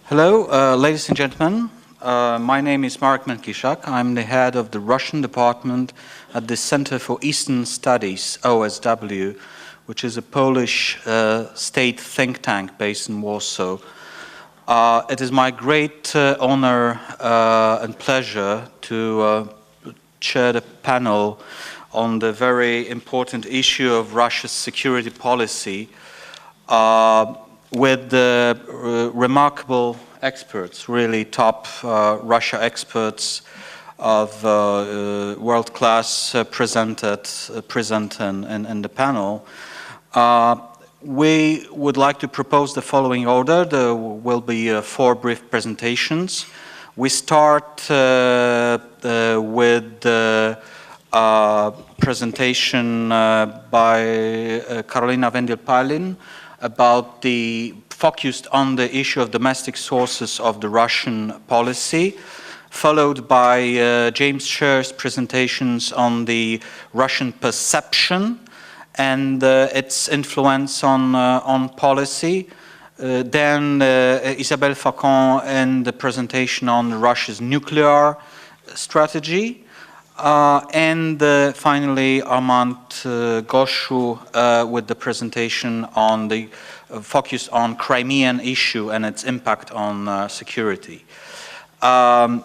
Hello, ladies and gentlemen. My name is Marek Menkishak. I'm the head of the Russian department at the Center for Eastern Studies, OSW, which is a Polish state think tank based in Warsaw. It is my great honor and pleasure to chair the panel on the very important issue of Russia's security policy with the remarkable experts, really top Russia experts of world-class present in the panel. We would like to propose the following order. There will be 4 brief presentations. We start with the presentation by Karolina Wendyl-Palin about focused on the issue of domestic sources of the Russian policy, followed by James Scher's presentations on the Russian perception and its influence on policy. Then Isabelle Facon and the presentation on Russia's nuclear strategy. And finally, Armand Goshu with the presentation on the focus on Crimean issue and its impact on security. I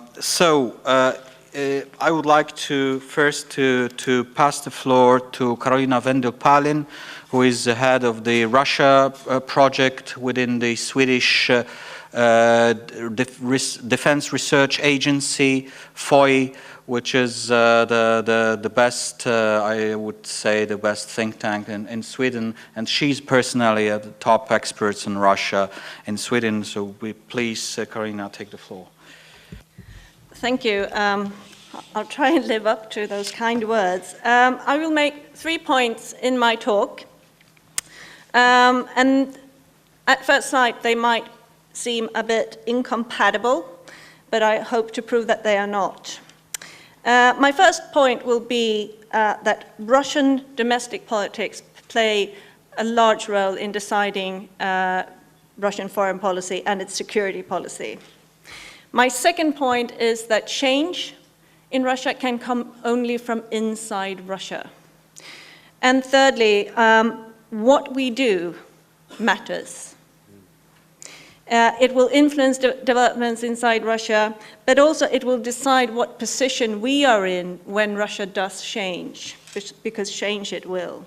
would like to first to pass the floor to Karolina Wendyl-Palin, who is the head of the Russia project within the Swedish Defense Research Agency, FOI, which is the best, I would say, the best think tank in Sweden. And she's personally the top experts in Russia in Sweden. So please, Karolina, take the floor. Thank you. I'll try and live up to those kind words. I will make 3 points in my talk. And at first sight, they might seem a bit incompatible, but I hope to prove that they are not. My first point will be that Russian domestic politics play a large role in deciding Russian foreign policy and its security policy. My second point is that change in Russia can come only from inside Russia. And thirdly, what we do matters. It will influence developments inside Russia, but also it will decide what position we are in when Russia does change, because change it will.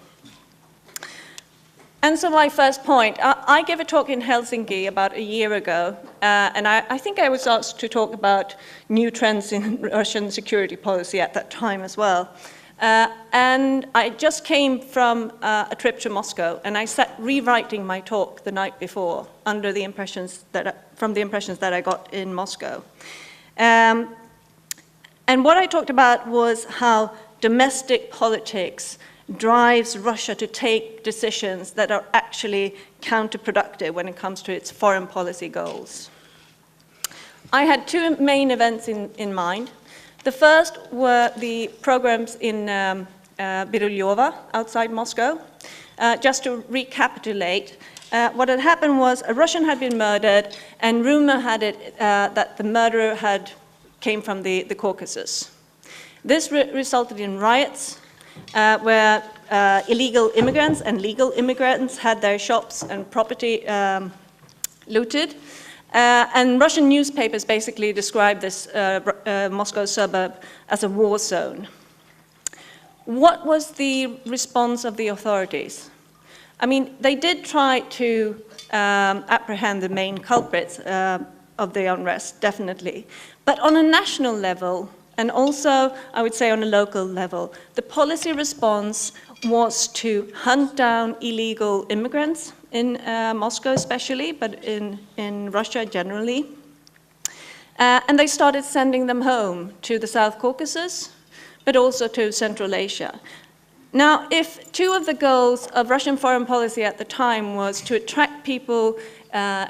And so my first point, I gave a talk in Helsinki about a year ago, and I think I was asked to talk about new trends in Russian security policy at that time as well. And I just came from a trip to Moscow, and I sat rewriting my talk the night before under the impressions from the impressions that I got in Moscow. And what I talked about was how domestic politics drives Russia to take decisions that are actually counterproductive when it comes to its foreign policy goals. I had 2 main events in mind. The first were the programs in Biryova, outside Moscow. Just to recapitulate, what had happened was a Russian had been murdered, and rumor had it that the murderer came from the Caucasus. This resulted in riots where illegal immigrants and legal immigrants had their shops and property looted. And Russian newspapers basically described this Moscow suburb as a war zone. What was the response of the authorities? I mean, they did try to apprehend the main culprits of the unrest, definitely. But on a national level, and also, I would say on a local level, the policy response was to hunt down illegal immigrants, in Moscow especially, but in Russia generally. And they started sending them home to the South Caucasus, but also to Central Asia. Now, if 2 of the goals of Russian foreign policy at the time was to attract people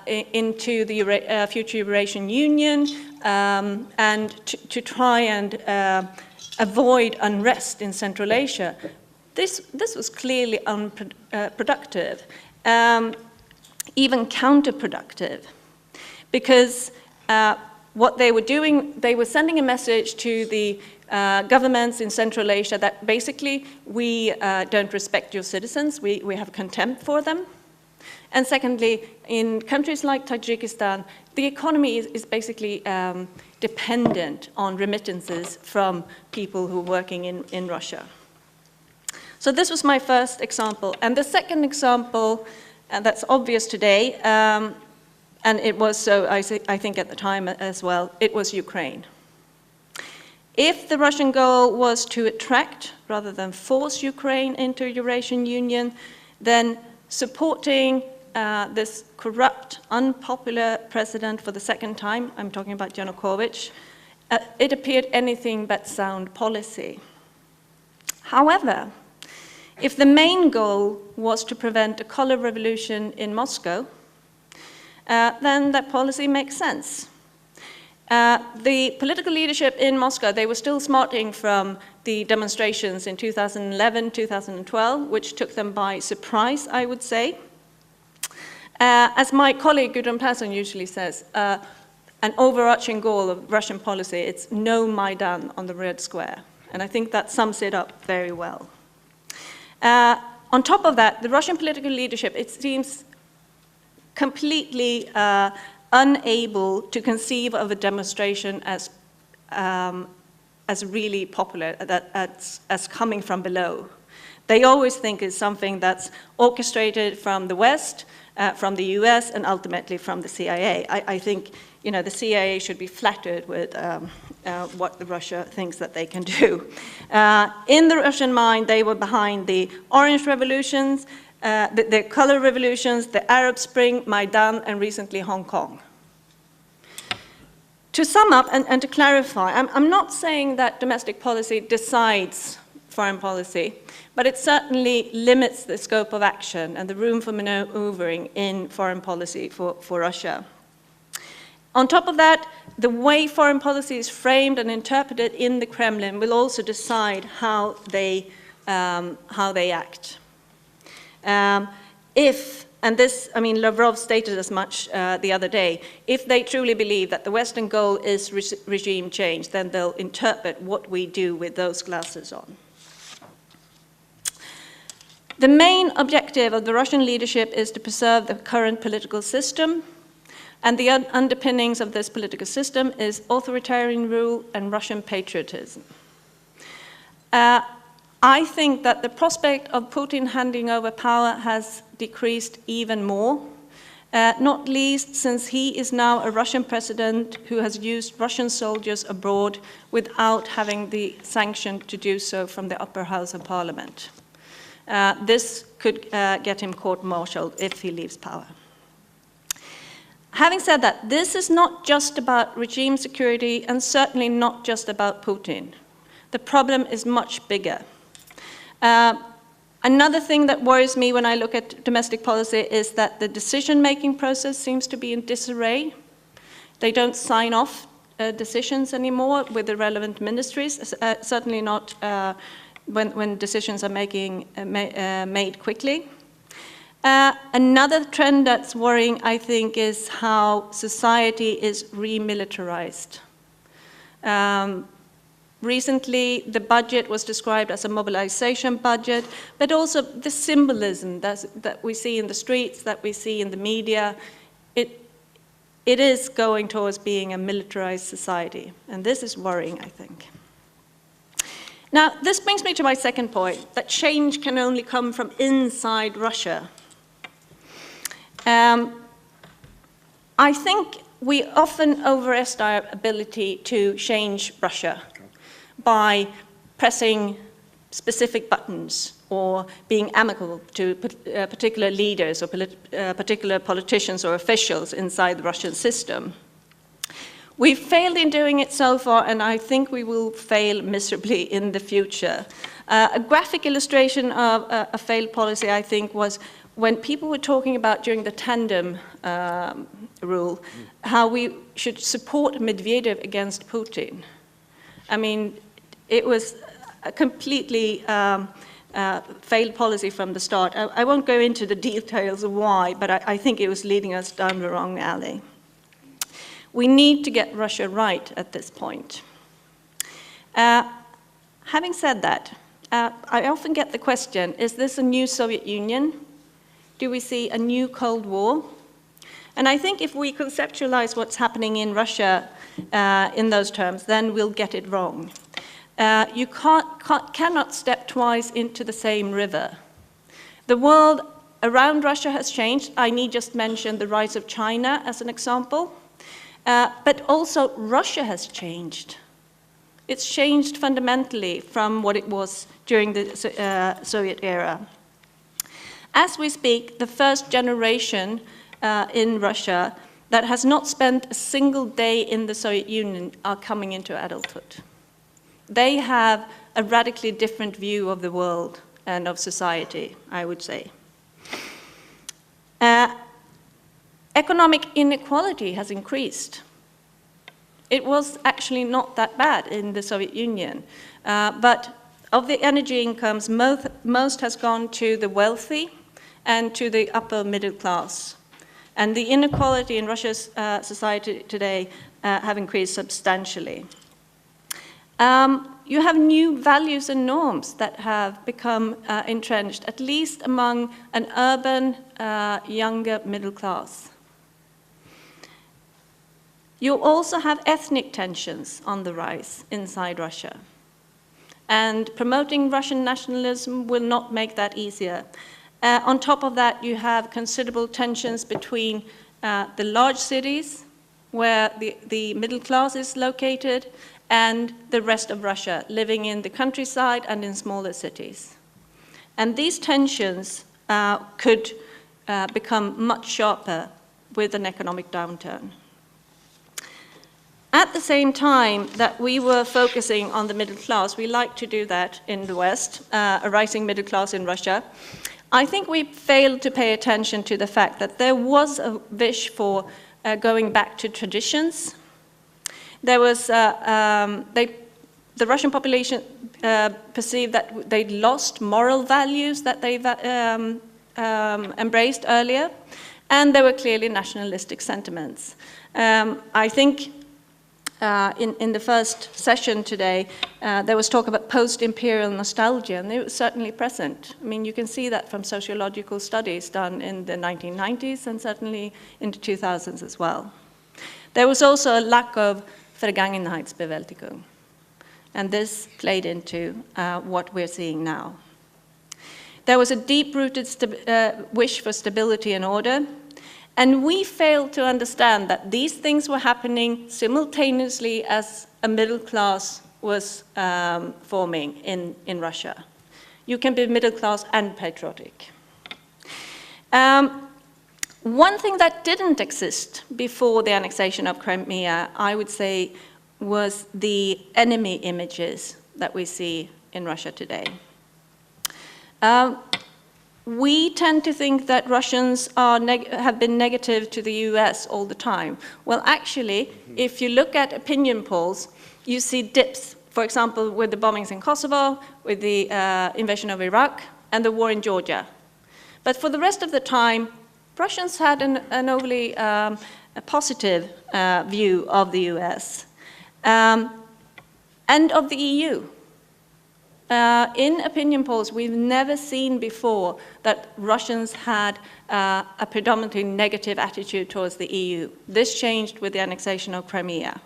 into the future Eurasian Union and to try and avoid unrest in Central Asia, this was clearly unproductive. Even counterproductive. because what they were doing, they were sending a message to the governments in Central Asia that basically we don't respect your citizens, we have contempt for them. And secondly, in countries like Tajikistan, the economy is basically dependent on remittances from people who are working in Russia. So this was my first example. And the second example, and that's obvious today, and it was so, I think at the time as well, it was Ukraine. If the Russian goal was to attract rather than force Ukraine into Eurasian Union, then supporting this corrupt, unpopular president for the second time, I'm talking about Yanukovych, it appeared anything but sound policy. However, if the main goal was to prevent a color revolution in Moscow, then that policy makes sense. The political leadership in Moscow, they were still smarting from the demonstrations in 2011, 2012, which took them by surprise, I would say. As my colleague Gudrun Persson usually says, an overarching goal of Russian policy, it's no Maidan on the Red Square. And I think that sums it up very well. On top of that, the Russian political leadership, it seems completely unable to conceive of a demonstration as really popular, as coming from below. They always think it's something that's orchestrated from the West, from the US, and ultimately from the CIA. I think, you know, the CIA should be flattered with what Russia thinks that they can do. In the Russian mind, they were behind the Orange Revolutions, the color revolutions, the Arab Spring, Maidan, and recently Hong Kong. To sum up and to clarify, I'm not saying that domestic policy decides foreign policy, but it certainly limits the scope of action and the room for maneuvering in foreign policy for Russia. On top of that, the way foreign policy is framed and interpreted in the Kremlin will also decide how they act. And this, I mean, Lavrov stated as much the other day, if they truly believe that the Western goal is regime change, then they'll interpret what we do with those glasses on. The main objective of the Russian leadership is to preserve the current political system, and the underpinnings of this political system is authoritarian rule and Russian patriotism. I think that the prospect of Putin handing over power has decreased even more, not least since he is now a Russian president who has used Russian soldiers abroad without having the sanction to do so from the upper house of parliament. This could get him court-martialed if he leaves power. Having said that, this is not just about regime security and certainly not just about Putin. The problem is much bigger. Another thing that worries me when I look at domestic policy is that the decision-making process seems to be in disarray. They don't sign off decisions anymore with the relevant ministries, certainly not when decisions are made quickly. Another trend that's worrying, I think, is how society is remilitarized. Recently, the budget was described as a mobilization budget, but also the symbolism that we see in the streets, that we see in the media, it is going towards being a militarized society. And this is worrying, I think. Now, this brings me to my second point, that change can only come from inside Russia. I think we often overestimate our ability to change Russia by pressing specific buttons or being amicable to particular leaders or particular politicians or officials inside the Russian system. We've failed in doing it so far, and I think we will fail miserably in the future. A graphic illustration of a failed policy, I think, was when people were talking about during the tandem rule, how we should support Medvedev against Putin. I mean, it was a completely failed policy from the start. I won't go into the details of why, but I think it was leading us down the wrong alley. We need to get Russia right at this point. Having said that, I often get the question, is this a new Soviet Union? Do we see a new Cold War? And I think if we conceptualize what's happening in Russia in those terms, then we'll get it wrong. You cannot step twice into the same river. The world around Russia has changed. I need just mention the rise of China as an example. But also Russia has changed. It's changed fundamentally from what it was during the Soviet era. As we speak, the first generation in Russia that has not spent a single day in the Soviet Union are coming into adulthood. They have a radically different view of the world and of society, I would say. Economic inequality has increased. It was actually not that bad in the Soviet Union, but of the energy incomes, most has gone to the wealthy and to the upper middle class. And the inequality in Russia's society today have increased substantially. You have new values and norms that have become entrenched, at least among an urban, younger middle class. You also have ethnic tensions on the rise inside Russia. And promoting Russian nationalism will not make that easier. On top of that, you have considerable tensions between the large cities, where the middle class is located, and the rest of Russia, living in the countryside and in smaller cities. And these tensions could become much sharper with an economic downturn. At the same time that we were focusing on the middle class, we like to do that in the West, a rising middle class in Russia. I think we failed to pay attention to the fact that there was a wish for going back to traditions. There was, the Russian population perceived that they'd lost moral values that they've embraced earlier, and there were clearly nationalistic sentiments. I think in the first session today, there was talk about post-imperial nostalgia, and it was certainly present. I mean, you can see that from sociological studies done in the 1990s and certainly in the 2000s as well. There was also a lack of Vergangenheitsbewältigung, and this played into what we're seeing now. There was a deep-rooted wish for stability and order, and we failed to understand that these things were happening simultaneously as a middle class was forming in Russia. You can be middle class and patriotic. One thing that didn't exist before the annexation of Crimea, I would say, was the enemy images that we see in Russia today. We tend to think that Russians have been negative to the US all the time. Well, actually, if you look at opinion polls, you see dips, for example, with the bombings in Kosovo, with the invasion of Iraq, and the war in Georgia. But for the rest of the time, Russians had an overly positive view of the US and of the EU. In opinion polls, we've never seen before that Russians had a predominantly negative attitude towards the EU. This changed with the annexation of Crimea.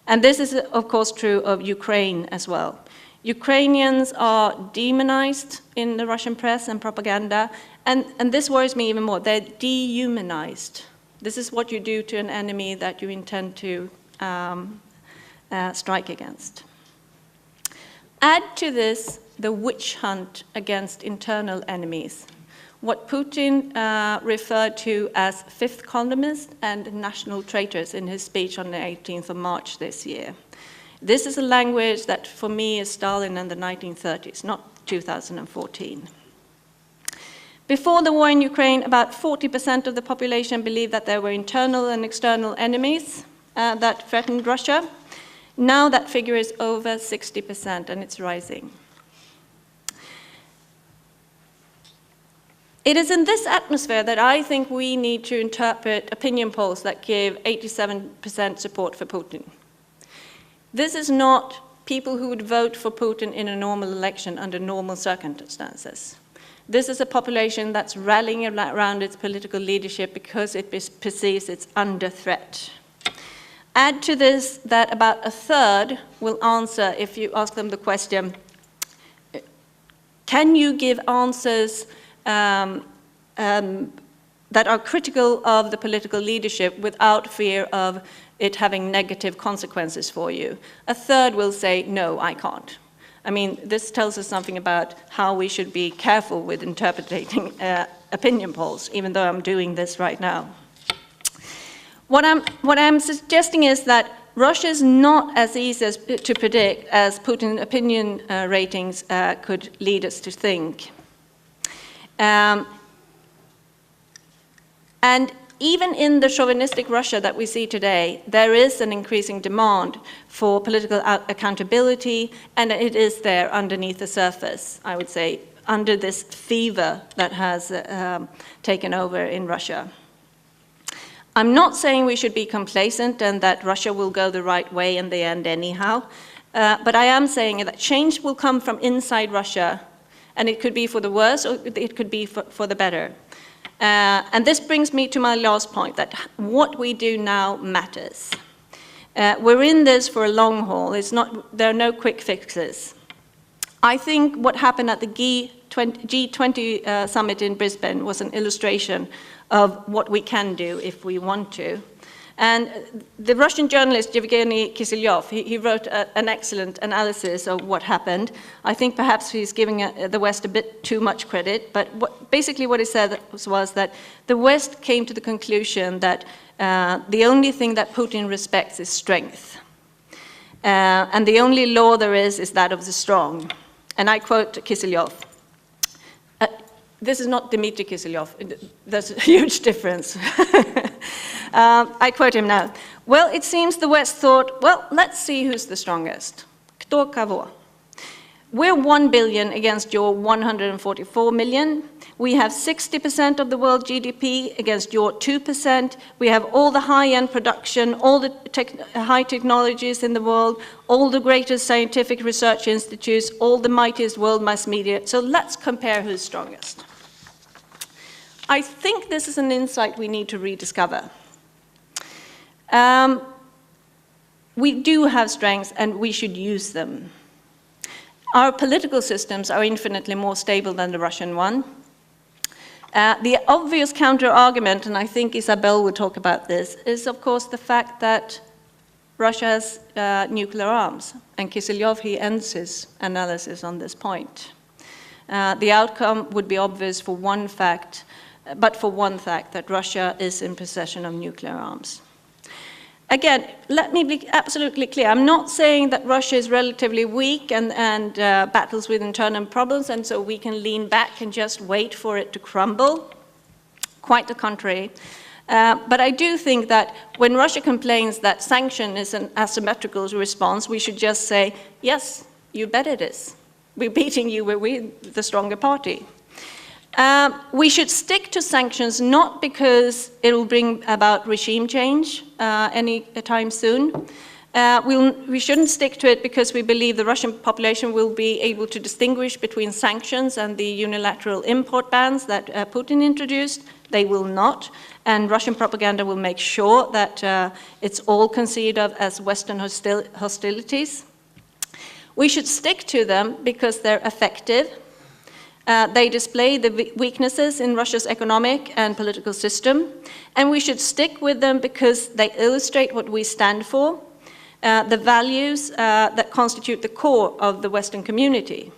And this is, of course, true of Ukraine as well. Ukrainians are demonized in the Russian press and propaganda, and this worries me even more. They're dehumanized. This is what you do to an enemy that you intend to strike against. Add to this the witch hunt against internal enemies, what Putin referred to as fifth columnists and national traitors in his speech on the 18th of March this year. This is a language that for me is Stalin in the 1930s, not 2014. Before the war in Ukraine, about 40% of the population believed that there were internal and external enemies that threatened Russia. Now that figure is over 60%, and it's rising. It is in this atmosphere that I think we need to interpret opinion polls that give 87% support for Putin. This is not people who would vote for Putin in a normal election under normal circumstances. This is a population that's rallying around its political leadership because it perceives it's under threat. Add to this that about a third will answer if you ask them the question, can you give answers that are critical of the political leadership without fear of it having negative consequences for you? A third will say, no, I can't. I mean, this tells us something about how we should be careful with interpreting opinion polls, even though I'm doing this right now. What I'm suggesting is that Russia is not as easy to predict as Putin's opinion ratings could lead us to think. And even in the chauvinistic Russia that we see today, there is an increasing demand for political accountability, and it is there underneath the surface, I would say, under this fever that has taken over in Russia. I'm not saying we should be complacent and that Russia will go the right way in the end anyhow, but I am saying that change will come from inside Russia, and it could be for the worse or it could be for the better. And this brings me to my last point, that what we do now matters. We're in this for a long haul. There are no quick fixes. I think what happened at the G20 summit in Brisbane was an illustration of what we can do if we want to. And the Russian journalist Yevgeny Kiselyov, he wrote an excellent analysis of what happened. I think perhaps he's giving the West a bit too much credit, but basically what he said was that the West came to the conclusion that the only thing that Putin respects is strength. And the only law there is that of the strong. And I quote Kiselyov. This is not Dmitry Kiselyov. There's a huge difference. I quote him now. Well, it seems the West thought, well, let's see who's the strongest. Кто кого? We're 1 billion against your 144 million. We have 60% of the world GDP against your 2%. We have all the high-end production, all the high technologies in the world, all the greatest scientific research institutes, all the mightiest world mass media. So let's compare who's strongest. I think this is an insight we need to rediscover. We do have strengths and we should use them. Our political systems are infinitely more stable than the Russian one. The obvious counter-argument, and I think Isabel will talk about this, is of course the fact that Russia has nuclear arms, and Kiselyov, he ends his analysis on this point. The outcome would be obvious for one fact, but for one fact, that Russia is in possession of nuclear arms. Again, let me be absolutely clear. I'm not saying that Russia is relatively weak and battles with internal problems, and so we can lean back and just wait for it to crumble. Quite the contrary. But I do think that when Russia complains that sanction is an asymmetrical response, we should just say, yes, you bet it is. We're beating you, we're the stronger party. We should stick to sanctions not because it will bring about regime change any time soon. We shouldn't stick to it because we believe the Russian population will be able to distinguish between sanctions and the unilateral import bans that Putin introduced. They will not, and Russian propaganda will make sure that it's all conceived of as Western hostilities. We should stick to them because they're effective. They display the weaknesses in Russia's economic and political system, and we should stick with them because they illustrate what we stand for, the values that constitute the core of the Western community.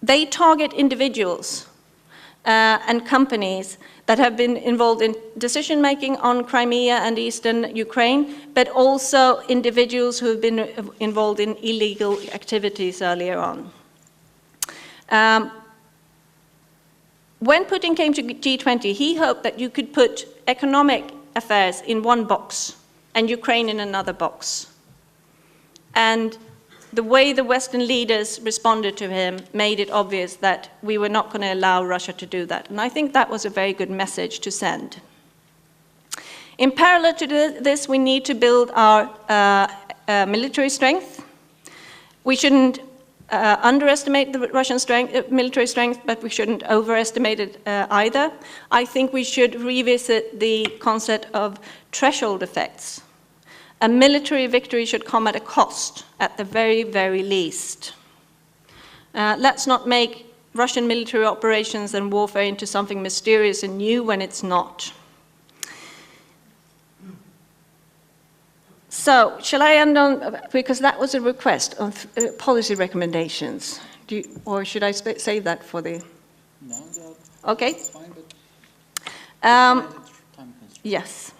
They target individuals and companies that have been involved in decision-making on Crimea and eastern Ukraine, but also individuals who have been involved in illegal activities earlier on. When Putin came to G20, he hoped that you could put economic affairs in one box and Ukraine in another box. And the way the Western leaders responded to him made it obvious that we were not going to allow Russia to do that. And I think that was a very good message to send. In parallel to this, we need to build our military strength. We shouldn't underestimate the Russian military strength, but we shouldn't overestimate it either. I think we should revisit the concept of threshold effects. A military victory should come at a cost, at the very, very least. Let's not make Russian military operations and warfare into something mysterious and new when it's not. So, shall I end on, because that was a request of policy recommendations. Or should I save that for the... No, okay. That's fine, but yes.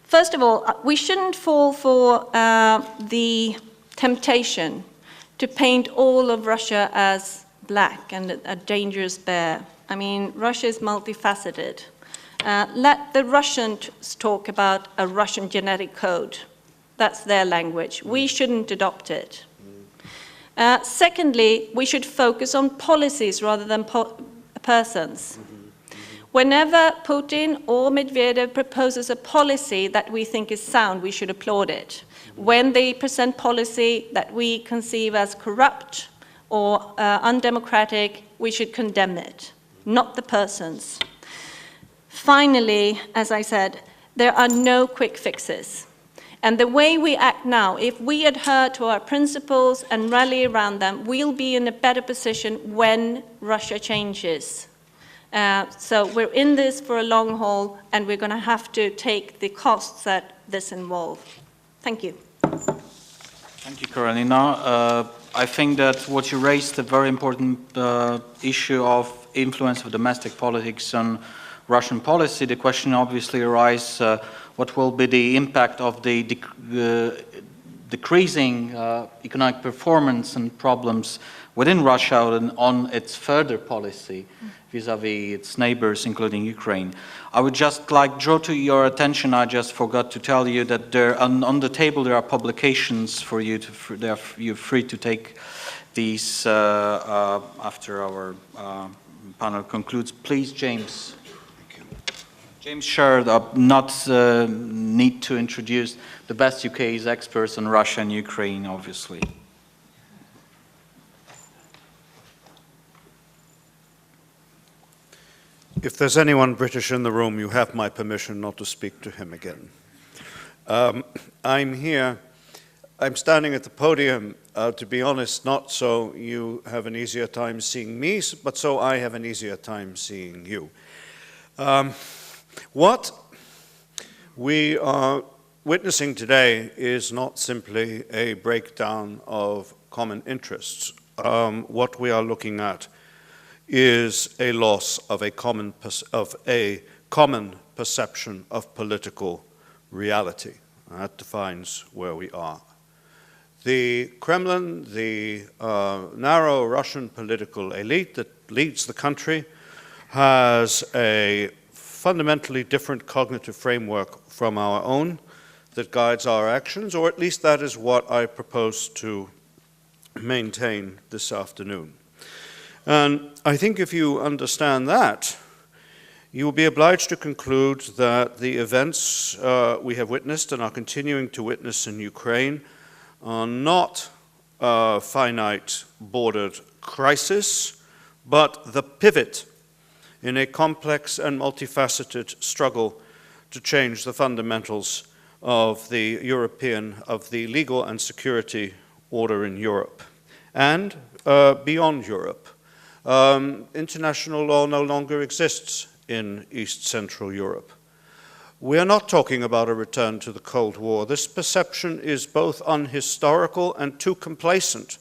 First of all, we shouldn't fall for the temptation to paint all of Russia as black and a dangerous bear. I mean, Russia is multifaceted. Let the Russians talk about a Russian genetic code. That's their language. We shouldn't adopt it. Secondly, we should focus on policies rather than persons. Whenever Putin or Medvedev proposes a policy that we think is sound, we should applaud it. When they present policy that we conceive as corrupt or undemocratic, we should condemn it, not the persons. Finally, as I said, there are no quick fixes. And the way we act now, if we adhere to our principles and rally around them, we'll be in a better position when Russia changes. So we're in this for a long haul, and we're going to have to take the costs that this involves. Thank you. Thank you, Karolina. I think that what you raised, a very important issue of influence of domestic politics on Russian policy. The question obviously arises, what will be the impact of the decreasing economic performance and problems within Russia and on its further policy vis-à-vis its neighbors, including Ukraine. I would just like draw to your attention, I just forgot to tell you that there on the table there are publications for you to, you're free to take these after our panel concludes. Please, James. James Sher, not need to introduce the best UK's experts on Russia and Ukraine, obviously. If there's anyone British in the room, you have my permission not to speak to him again. I'm standing at the podium, to be honest, not so you have an easier time seeing me, but so I have an easier time seeing you. What we are witnessing today is not simply a breakdown of common interests. What we are looking at is a loss of a common perception of political reality. That defines where we are. The Kremlin, the narrow Russian political elite that leads the country, has a fundamentally different cognitive framework from our own that guides our actions, or at least that is what I propose to maintain this afternoon. And I think if you understand that, you will be obliged to conclude that the events we have witnessed and are continuing to witness in Ukraine are not a finite bordered crisis, but the pivot in a complex and multifaceted struggle to change the fundamentals of the legal and security order in Europe and beyond Europe. International law no longer exists in East Central Europe. We are not talking about a return to the Cold War. This perception is both unhistorical and too complacent,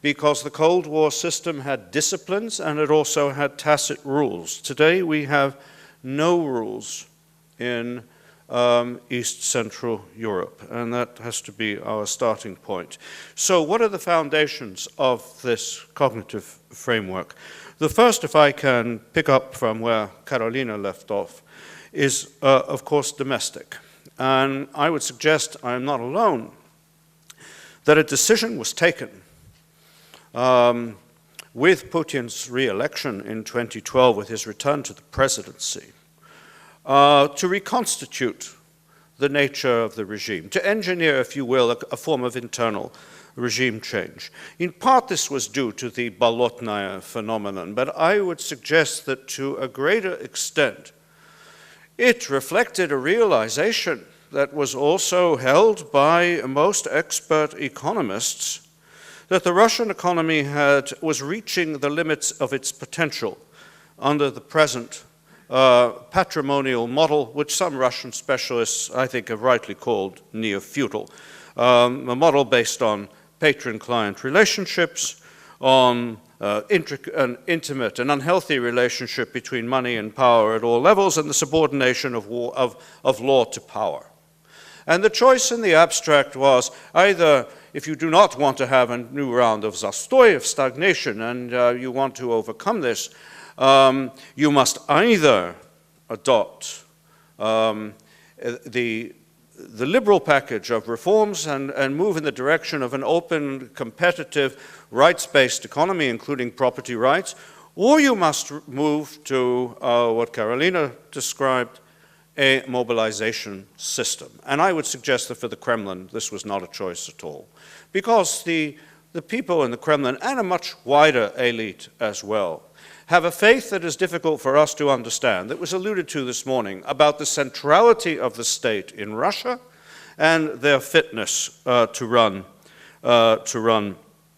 because the Cold War system had disciplines and it also had tacit rules. Today we have no rules in East Central Europe, and that has to be our starting point. So what are the foundations of this cognitive framework? The first, if I can pick up from where Karolina left off, is of course domestic. And I would suggest I am not alone that a decision was taken with Putin's re-election in 2012, with his return to the presidency, to reconstitute the nature of the regime, to engineer, if you will, a form of internal regime change. In part, this was due to the Bolotnaya phenomenon, but I would suggest that to a greater extent, it reflected a realization that was also held by most expert economists that the Russian economy was reaching the limits of its potential under the present patrimonial model, which some Russian specialists, I think, have rightly called neo-feudal, a model based on patron-client relationships, on an intimate and unhealthy relationship between money and power at all levels, and the subordination of law to power. And the choice in the abstract was either, if you do not want to have a new round of zastoy, of stagnation, and you want to overcome this, you must either adopt the liberal package of reforms and move in the direction of an open, competitive, rights-based economy, including property rights, or you must move to what Carolina described, a mobilization system. And I would suggest that for the Kremlin, this was not a choice at all, because the people in the Kremlin, and a much wider elite as well, have a faith that is difficult for us to understand, that was alluded to this morning, about the centrality of the state in Russia and their fitness to run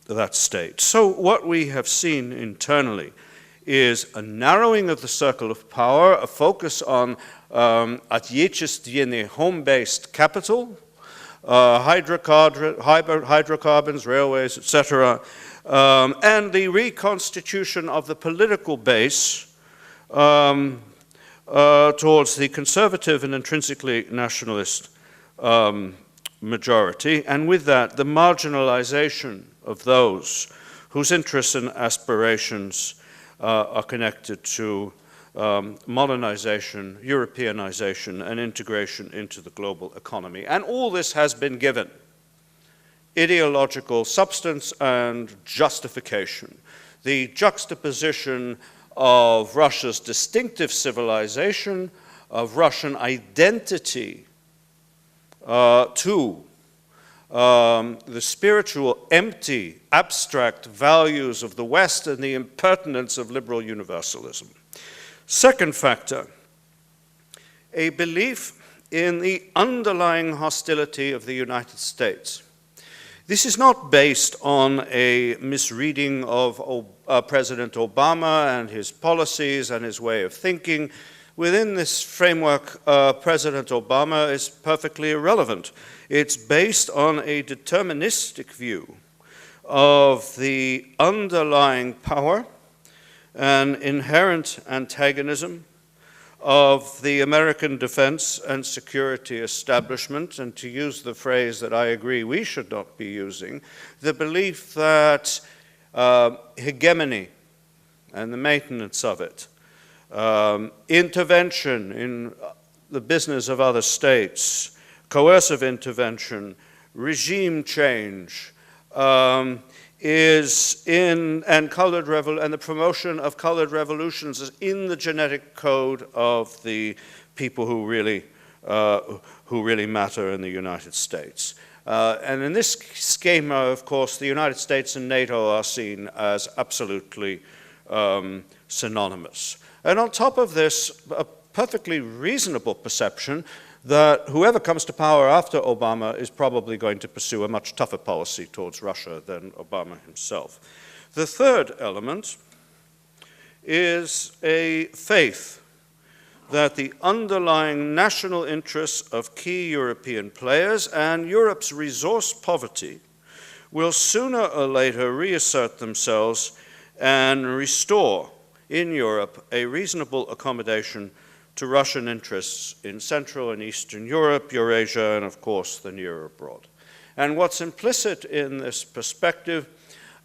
that state. So what we have seen internally is a narrowing of the circle of power, a focus on отечественный, home-based capital, hydrocarbons, railways, etc., and the reconstitution of the political base towards the conservative and intrinsically nationalist majority, and with that, the marginalization of those whose interests and aspirations are connected to modernization, Europeanization, and integration into the global economy. And all this has been given ideological substance and justification. The juxtaposition of Russia's distinctive civilization, of Russian identity to the spiritual, empty, abstract values of the West and the impertinence of liberal universalism. Second factor, a belief in the underlying hostility of the United States. This is not based on a misreading of President Obama and his policies and his way of thinking. Within this framework, President Obama is perfectly irrelevant. It's based on a deterministic view of the underlying power and inherent antagonism of the American defense and security establishment, and to use the phrase that I agree we should not be using, the belief that hegemony and the maintenance of it, intervention in the business of other states, coercive intervention, regime change, is in, and the promotion of colored revolutions is in the genetic code of the people who really matter in the United States. And in this schema, of course, the United States and NATO are seen as absolutely synonymous. And on top of this, a perfectly reasonable perception that whoever comes to power after Obama is probably going to pursue a much tougher policy towards Russia than Obama himself. The third element is a faith that the underlying national interests of key European players and Europe's resource poverty will sooner or later reassert themselves and restore in Europe a reasonable accommodation to Russian interests in Central and Eastern Europe, Eurasia, and of course the near abroad. And what's implicit in this perspective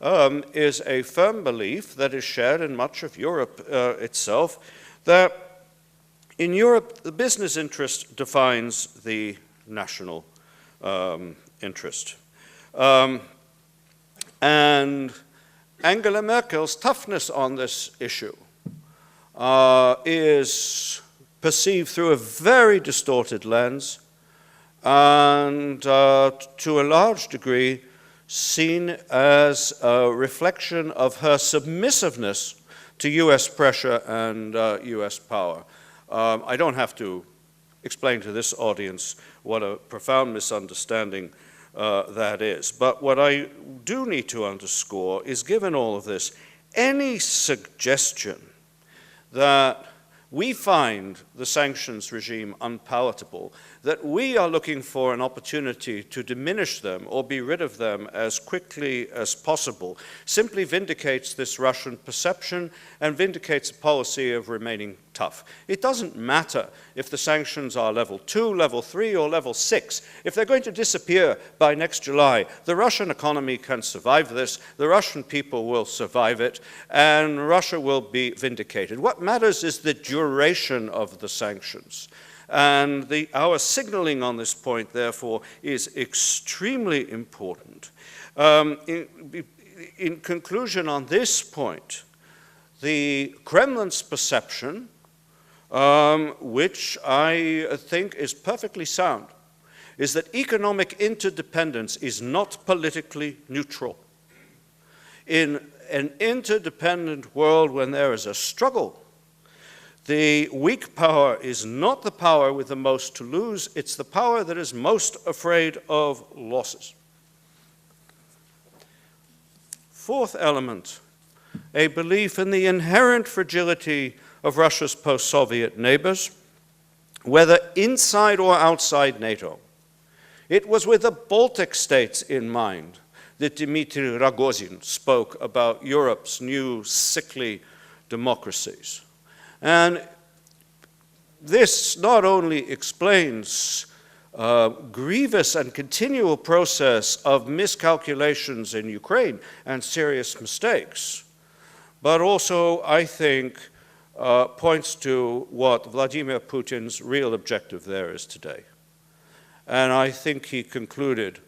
is a firm belief that is shared in much of Europe itself, that in Europe the business interest defines the national interest. And Angela Merkel's toughness on this issue is perceived through a very distorted lens and to a large degree seen as a reflection of her submissiveness to US pressure and US power. I don't have to explain to this audience what a profound misunderstanding that is. But what I do need to underscore is, given all of this, any suggestion that we find the sanctions regime unpalatable, that we are looking for an opportunity to diminish them or be rid of them as quickly as possible, simply vindicates this Russian perception and vindicates a policy of remaining tough. It doesn't matter if the sanctions are level 2, level 3, or level 6. If they're going to disappear by next July, the Russian economy can survive this, the Russian people will survive it, and Russia will be vindicated. What matters is the duration of the sanctions. And our signaling on this point, therefore, is extremely important. In conclusion on this point, the Kremlin's perception, which I think is perfectly sound, is that economic interdependence is not politically neutral. In an interdependent world, when there is a struggle, the weak power is not the power with the most to lose, it's the power that is most afraid of losses. Fourth element, a belief in the inherent fragility of Russia's post-Soviet neighbors, whether inside or outside NATO. It was with the Baltic states in mind that Dmitry Rogozin spoke about Europe's new sickly democracies. And this not only explains grievous and continual process of miscalculations in Ukraine and serious mistakes, but also, I think, points to what Vladimir Putin's real objective there is today. And I think he concluded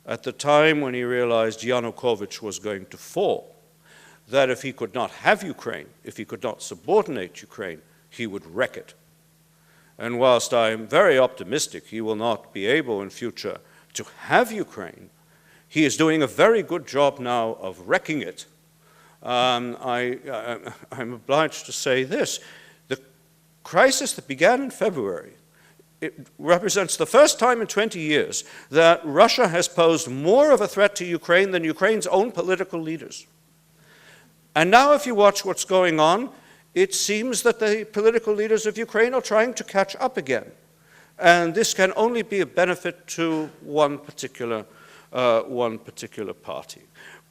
at the time when he realized Yanukovych was going to fall, that if he could not have Ukraine, if he could not subordinate Ukraine, he would wreck it. And whilst I am very optimistic he will not be able in future to have Ukraine, he is doing a very good job now of wrecking it. I'm obliged to say this. The crisis that began in February, it represents the first time in 20 years that Russia has posed more of a threat to Ukraine than Ukraine's own political leaders. And now if you watch what's going on, it seems that the political leaders of Ukraine are trying to catch up again. And this can only be a benefit to one particular party.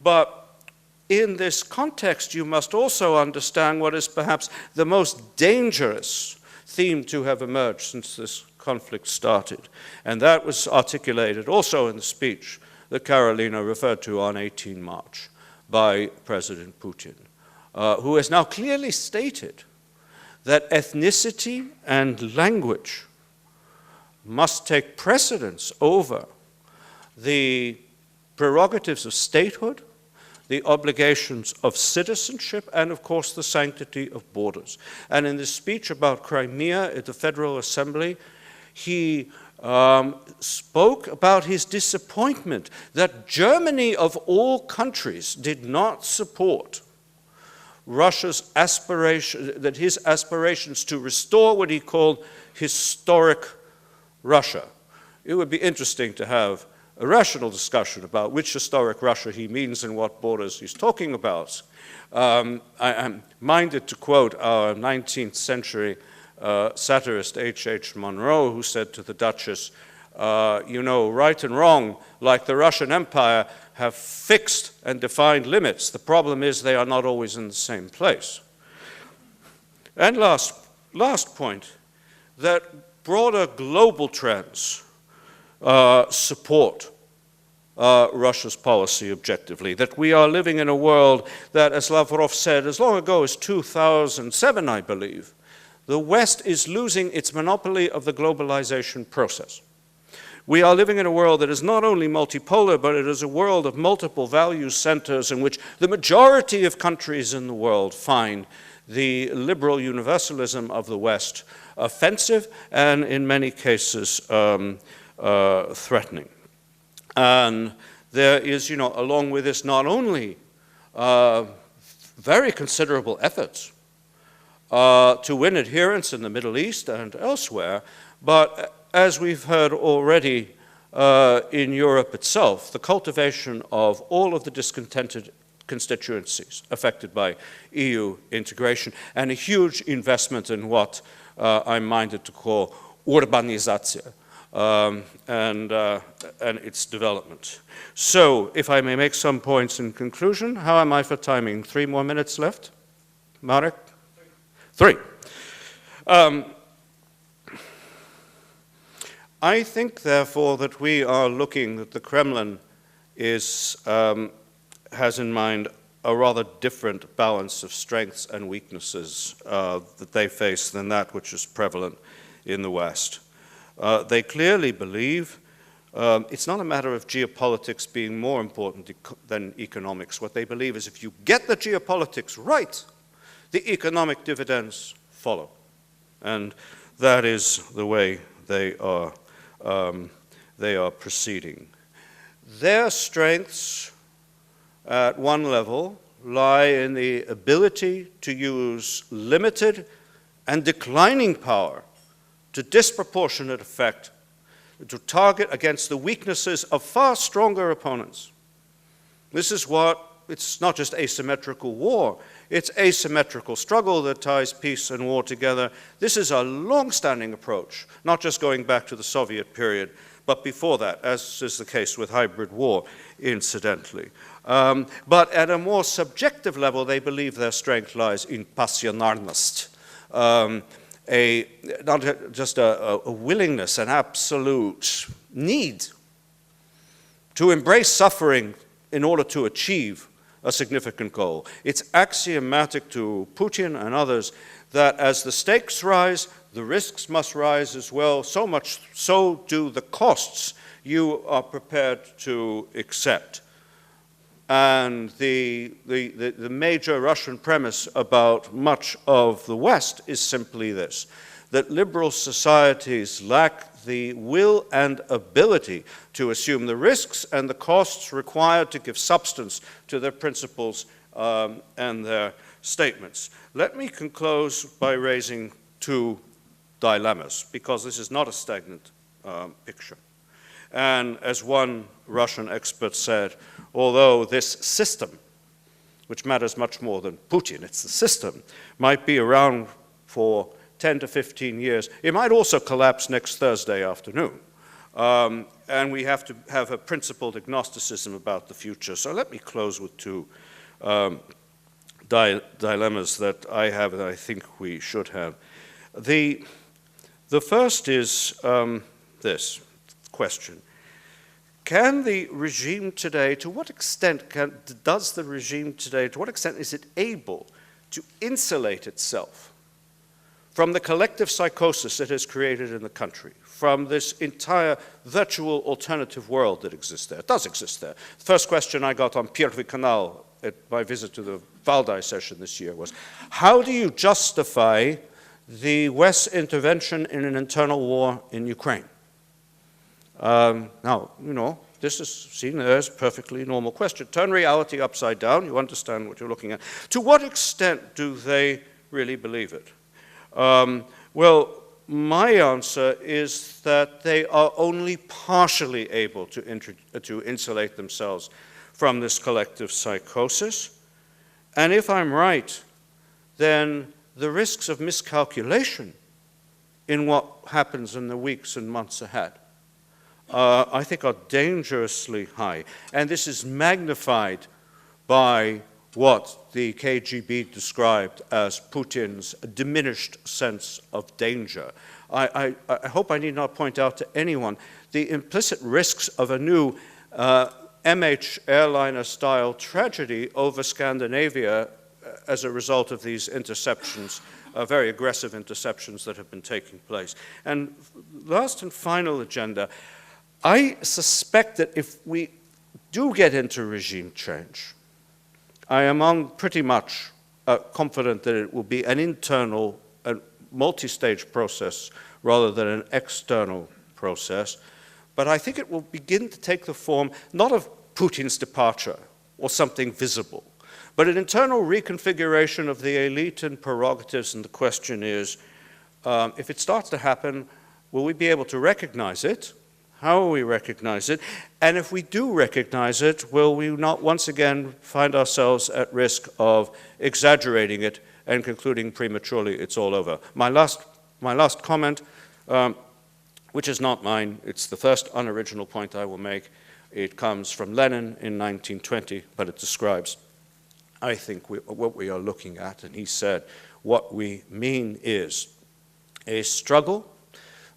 But in this context, you must also understand what is perhaps the most dangerous theme to have emerged since this conflict started. And that was articulated also in the speech that Carolina referred to on 18 March. By President Putin, who has now clearly stated that ethnicity and language must take precedence over the prerogatives of statehood, the obligations of citizenship, and of course the sanctity of borders. And in this speech about Crimea at the Federal Assembly, he spoke about his disappointment that Germany, of all countries, did not support Russia's aspiration, that his aspirations to restore what he called historic Russia. It would be interesting to have a rational discussion about which historic Russia he means and what borders he's talking about. I'm minded to quote our 19th century satirist H.H. Monroe, who said to the Duchess, you know, right and wrong, like the Russian Empire, have fixed and defined limits. The problem is they are not always in the same place. And last point, that broader global trends support Russia's policy objectively, that we are living in a world that, as Lavrov said, as long ago as 2007, I believe, the West is losing its monopoly of the globalization process. We are living in a world that is not only multipolar, but it is a world of multiple value centers in which the majority of countries in the world find the liberal universalism of the West offensive and in many cases threatening. And there is, along with this, not only very considerable efforts to win adherence in the Middle East and elsewhere, but as we've heard already in Europe itself, the cultivation of all of the discontented constituencies affected by EU integration and a huge investment in what I'm minded to call urbanizacja and its development. So, if I may make some points in conclusion, how am I for timing? 3 more minutes left? Marek? 3. I think, therefore, that we are looking, that the Kremlin has in mind a rather different balance of strengths and weaknesses that they face than that which is prevalent in the West. They clearly believe it's not a matter of geopolitics being more important than economics. What they believe is if you get the geopolitics right, the economic dividends follow. And that is the way they are proceeding. Their strengths at one level lie in the ability to use limited and declining power to disproportionate effect, to target against the weaknesses of far stronger opponents. This is it's not just asymmetrical war, it's asymmetrical struggle that ties peace and war together. This is a long-standing approach, not just going back to the Soviet period, but before that, as is the case with hybrid war, incidentally. But at a more subjective level, they believe their strength lies in passionarnost, not just a willingness, an absolute need to embrace suffering in order to achieve a significant goal. It's axiomatic to Putin and others that as the stakes rise, the risks must rise as well. So much so do the costs you are prepared to accept. And the major Russian premise about much of the West is simply this, that liberal societies lack the will and ability to assume the risks and the costs required to give substance to their principles and their statements. Let me close by raising 2 dilemmas, because this is not a stagnant picture. And as one Russian expert said, although this system, which matters much more than Putin, it's the system, might be around for 10 to 15 years, it might also collapse next Thursday afternoon. And we have to have a principled agnosticism about the future. So let me close with 2 dilemmas that I have and I think we should have. The first is this question. Can the regime today, to what extent is it able to insulate itself from the collective psychosis that has created in the country, from this entire virtual alternative world that exists there? It does exist there. The first question I got on Pierwszy Kanal at my visit to the Valdai session this year was, how do you justify the West's intervention in an internal war in Ukraine? Now, this is seen as a perfectly normal question. Turn reality upside down, you understand what you're looking at. To what extent do they really believe it? Well, my answer is that they are only partially able to insulate themselves from this collective psychosis. And if I'm right, then the risks of miscalculation in what happens in the weeks and months ahead, I think are dangerously high. And this is magnified by what the KGB described as Putin's diminished sense of danger. I hope I need not point out to anyone the implicit risks of a new MH airliner-style tragedy over Scandinavia as a result of these interceptions, very aggressive interceptions that have been taking place. And last and final agenda, I suspect that if we do get into regime change, I am pretty much confident that it will be an internal, multi-stage process rather than an external process. But I think it will begin to take the form not of Putin's departure or something visible, but an internal reconfiguration of the elite and prerogatives. And the question is, if it starts to happen, will we be able to recognize it? How will we recognize it? And if we do recognize it, will we not once again find ourselves at risk of exaggerating it and concluding prematurely it's all over? My last comment, which is not mine, it's the first unoriginal point I will make. It comes from Lenin in 1920, but it describes, I think, what we are looking at. And he said, what we mean is a struggle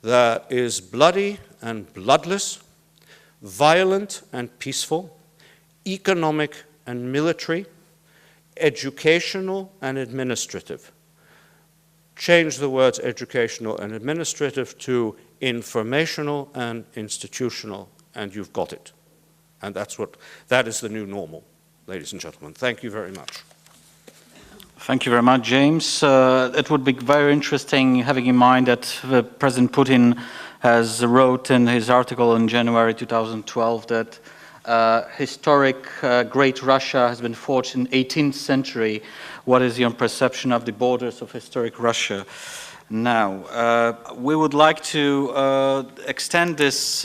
that is bloody and bloodless, violent and peaceful, economic and military, educational and administrative. Change the words educational and administrative to informational and institutional, and you've got it. And that is the new normal, ladies and gentlemen. Thank you very much. Thank you very much, James. It would be very interesting, having in mind that President Putin has wrote in his article in January 2012 that historic Great Russia has been forged in the 18th century. What is your perception of the borders of historic Russia now? We would like to extend this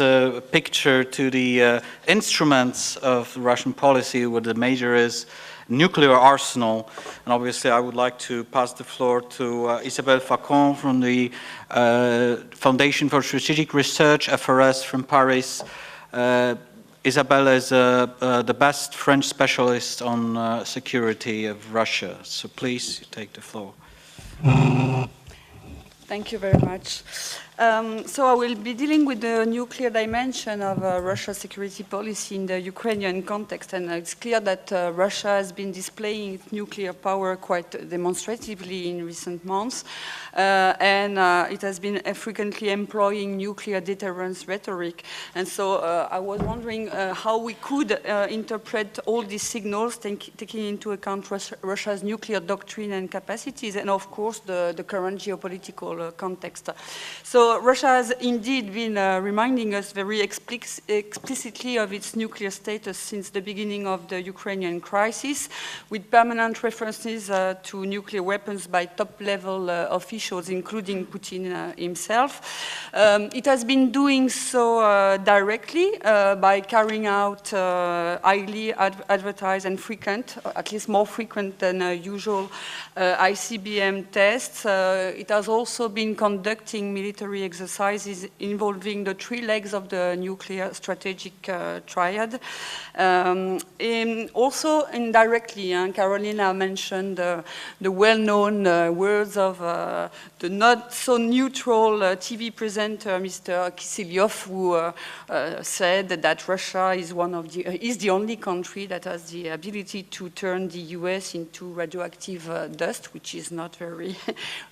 picture to the instruments of Russian policy, where the major is nuclear arsenal. And obviously I would like to pass the floor to Isabelle Facon from the Foundation for Strategic Research, FRS from Paris. Isabelle is the best French specialist on security of Russia. So please take the floor. Thank you very much. So I will be dealing with the nuclear dimension of Russia's security policy in the Ukrainian context, and it's clear that Russia has been displaying its nuclear power quite demonstratively in recent months, and it has been frequently employing nuclear deterrence rhetoric. And so I was wondering how we could interpret all these signals, taking into account Russia's nuclear doctrine and capacities, and of course the current geopolitical context. So Russia has indeed been reminding us very explicitly of its nuclear status since the beginning of the Ukrainian crisis, with permanent references to nuclear weapons by top-level officials, including Putin himself. It has been doing so directly by carrying out highly advertised and frequent, at least more frequent than usual, ICBM tests. It has also been conducting military exercises involving the three legs of the nuclear strategic triad. Also indirectly, Carolina mentioned the well-known words of the not-so-neutral TV presenter, Mr. Kiselyov, who said that Russia is the only country that has the ability to turn the US into radioactive dust, which is not very,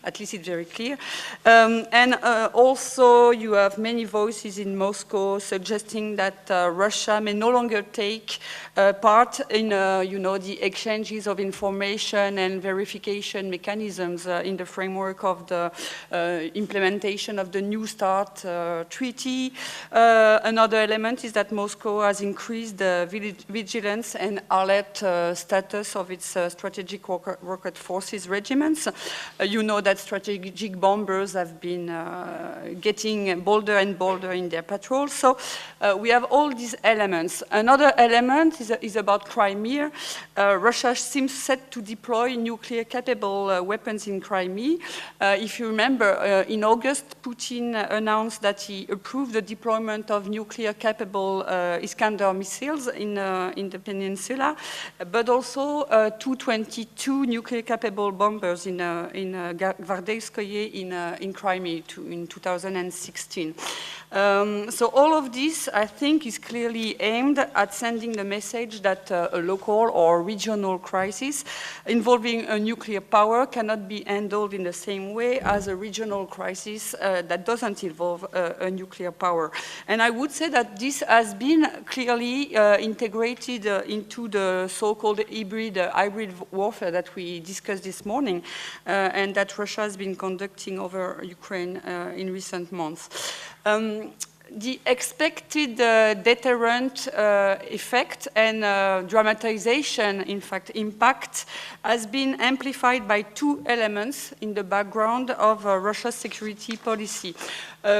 at least it's very clear. And also, you have many voices in Moscow suggesting that Russia may no longer take part in, the exchanges of information and verification mechanisms in the framework of the implementation of the New START treaty. Another element is that Moscow has increased the vigilance and alert status of its strategic rocket forces regiments. You know that strategic bombers have been getting bolder and bolder in their patrols. So we have all these elements. Another element is about Crimea. Russia seems set to deploy nuclear-capable weapons in Crimea. If you remember, in August, Putin announced that he approved the deployment of nuclear-capable Iskander missiles in the peninsula, but also 222 nuclear-capable bombers in Gvardelskoye in Crimea, in 2016. So all of this, I think, is clearly aimed at sending the message that a local or regional crisis involving a nuclear power cannot be handled in the same way as a regional crisis that doesn't involve a nuclear power. And I would say that this has been clearly integrated into the so-called hybrid warfare that we discussed this morning and that Russia has been conducting over Ukraine in recent months. The expected deterrent effect and dramatization, in fact, impact has been amplified by two elements in the background of Russia's security policy.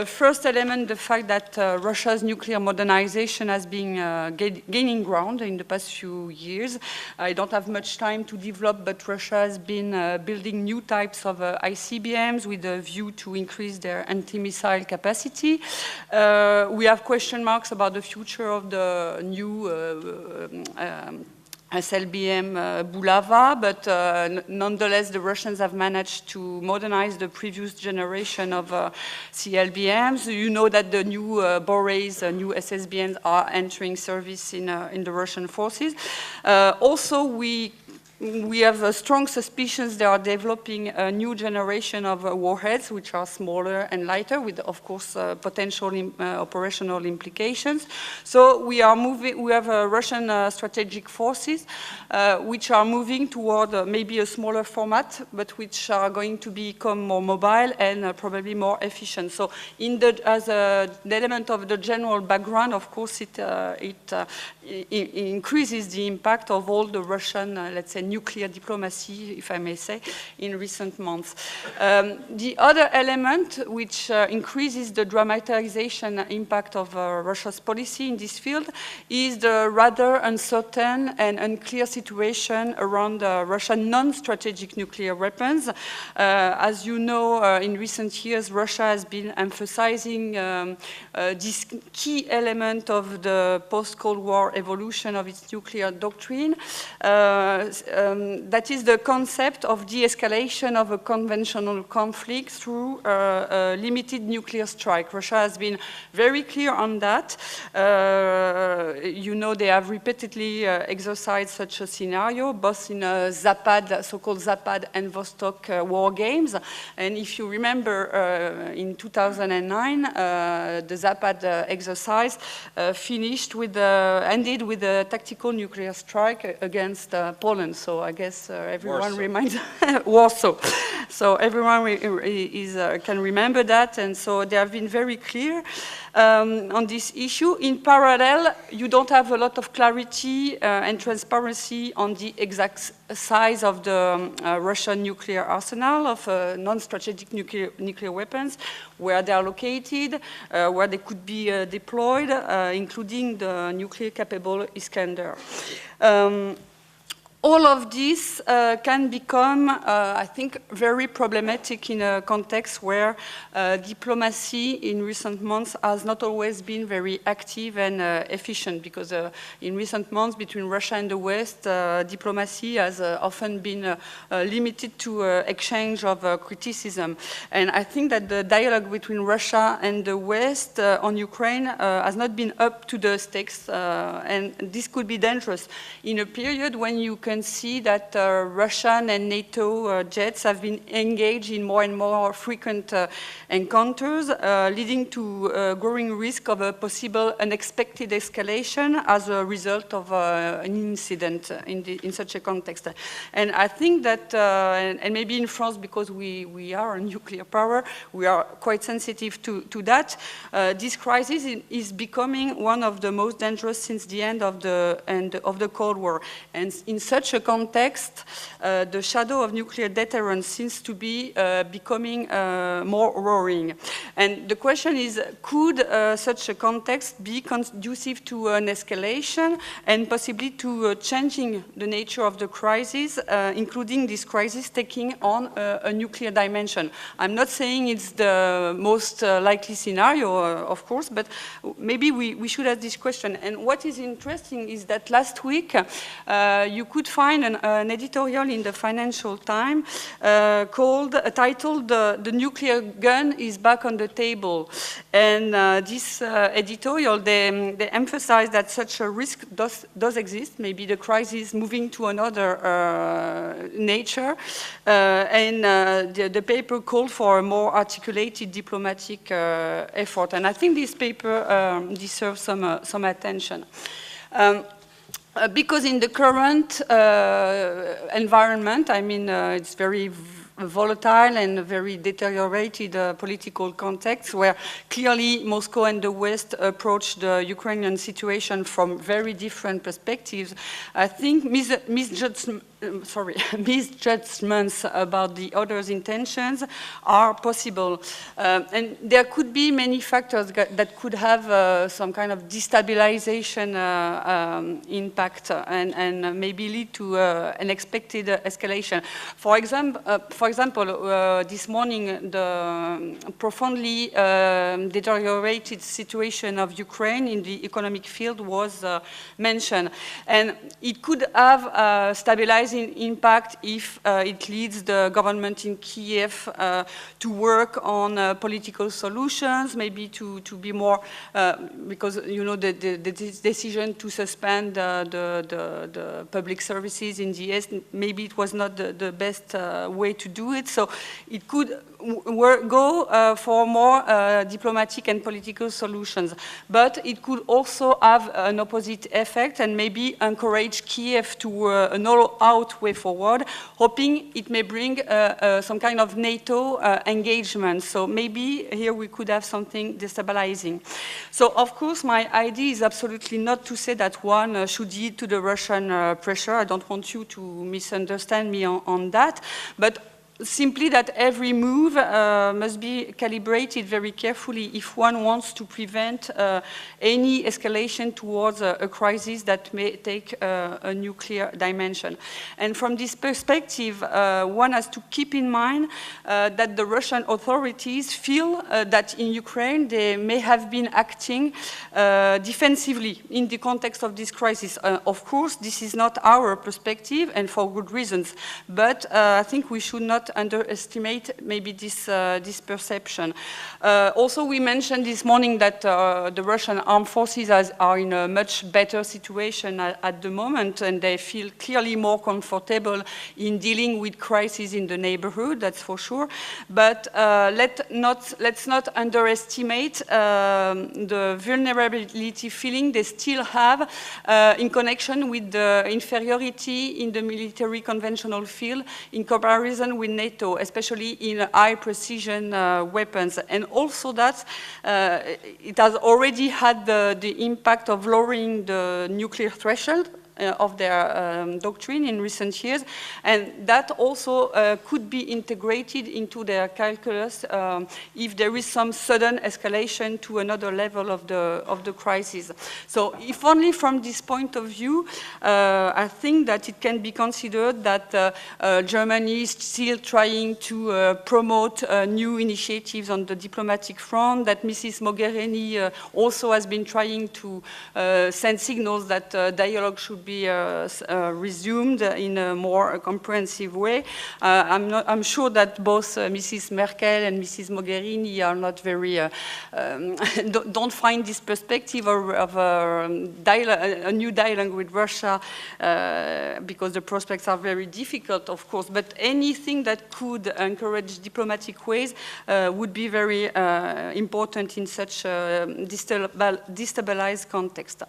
First element, the fact that Russia's nuclear modernization has been gaining ground in the past few years. I don't have much time to develop, but Russia has been building new types of ICBMs with a view to increase their anti-missile capacity. We have question marks about the future of the new SLBM Bulava, but nonetheless the Russians have managed to modernize the previous generation of CLBMs. You know that the new Borets, new SSBMs are entering service in the Russian forces. Also, we have strong suspicions they are developing a new generation of warheads, which are smaller and lighter, with, of course, potential operational implications. So we have Russian strategic forces, which are moving toward maybe a smaller format, but which are going to become more mobile and probably more efficient. So as an element of the general background, of course, it increases the impact of all the Russian, let's say, nuclear diplomacy, if I may say, in recent months. The other element which increases the dramatization impact of Russia's policy in this field is the rather uncertain and unclear situation around Russian non-strategic nuclear weapons. As you know, in recent years, Russia has been emphasizing this key element of the post-Cold War evolution of its nuclear doctrine. That is the concept of de-escalation of a conventional conflict through a limited nuclear strike. Russia has been very clear on that. You know, they have repeatedly exercised such a scenario, both in Zapad, so-called Zapad and Vostok war games. And if you remember, in 2009, the Zapad exercise ended with a tactical nuclear strike against Poland. So I guess everyone reminds Warsaw. So everyone can remember that, and so they have been very clear on this issue. In parallel, you don't have a lot of clarity and transparency on the exact size of the Russian nuclear arsenal of non-strategic nuclear weapons, where they are located, where they could be deployed, including the nuclear-capable Iskander. All of this can become, I think, very problematic in a context where diplomacy in recent months has not always been very active and efficient, because in recent months between Russia and the West, diplomacy has often been limited to exchange of criticism. And I think that the dialogue between Russia and the West on Ukraine has not been up to the stakes, and this could be dangerous in a period when you can see that Russian and NATO jets have been engaged in more and more frequent encounters, leading to a growing risk of a possible unexpected escalation as a result of an incident in such a context. And I think that, and maybe in France, because we are a nuclear power, we are quite sensitive to that. This crisis is becoming one of the most dangerous since the end of the Cold War. And in such a context, the shadow of nuclear deterrence seems to be becoming more roaring. And the question is, could such a context be conducive to an escalation and possibly to changing the nature of the crisis, including this crisis taking on a nuclear dimension? I'm not saying it's the most likely scenario, of course, but maybe we should ask this question. And what is interesting is that last week you could find an editorial in the Financial Times titled "The Nuclear Gun is Back on the Table," and this editorial they emphasize that such a risk does exist. Maybe the crisis moving to another nature, and the paper called for a more articulated diplomatic effort. And I think this paper deserves some attention. Because in the current environment, I mean, it's very volatile and very deteriorated political context where clearly Moscow and the West approach the Ukrainian situation from very different perspectives. I think misjudgments about the other's intentions are possible. And there could be many factors that could have some kind of destabilization impact and maybe lead to unexpected escalation. For example, this morning, the profoundly deteriorated situation of Ukraine in the economic field was mentioned. And it could have a stabilizing impact if it leads the government in Kiev to work on political solutions, maybe to be more, because, you know, the decision to suspend the public services in the East, maybe it was not the best way to do it. So it could go for more diplomatic and political solutions. But it could also have an opposite effect and maybe encourage Kiev to an all-out way forward, hoping it may bring some kind of NATO engagement. So maybe here we could have something destabilizing. So of course my idea is absolutely not to say that one should yield to the Russian pressure. I don't want you to misunderstand me on that. But simply that every move must be calibrated very carefully if one wants to prevent any escalation towards a crisis that may take a nuclear dimension. And from this perspective, one has to keep in mind that the Russian authorities feel that in Ukraine they may have been acting defensively in the context of this crisis. Of course, this is not our perspective, and for good reasons, but I think we should not underestimate maybe this perception. Also, we mentioned this morning that the Russian armed forces are in a much better situation at the moment, and they feel clearly more comfortable in dealing with crises in the neighborhood, that's for sure. But let's not underestimate the vulnerability feeling they still have in connection with the inferiority in the military conventional field in comparison with NATO, especially in high precision weapons. And also that it has already had the impact of lowering the nuclear threshold of their doctrine in recent years, and that also could be integrated into their calculus if there is some sudden escalation to another level of the crisis. So if only from this point of view, I think that it can be considered that Germany is still trying to promote new initiatives on the diplomatic front, that Mrs. Mogherini also has been trying to send signals that dialogue should be resumed in a more comprehensive way. I'm sure that both Mrs. Merkel and Mrs. Mogherini are not very, don't find this perspective of a new dialogue with Russia because the prospects are very difficult, of course. But anything that could encourage diplomatic ways would be very important in such a destabilized context.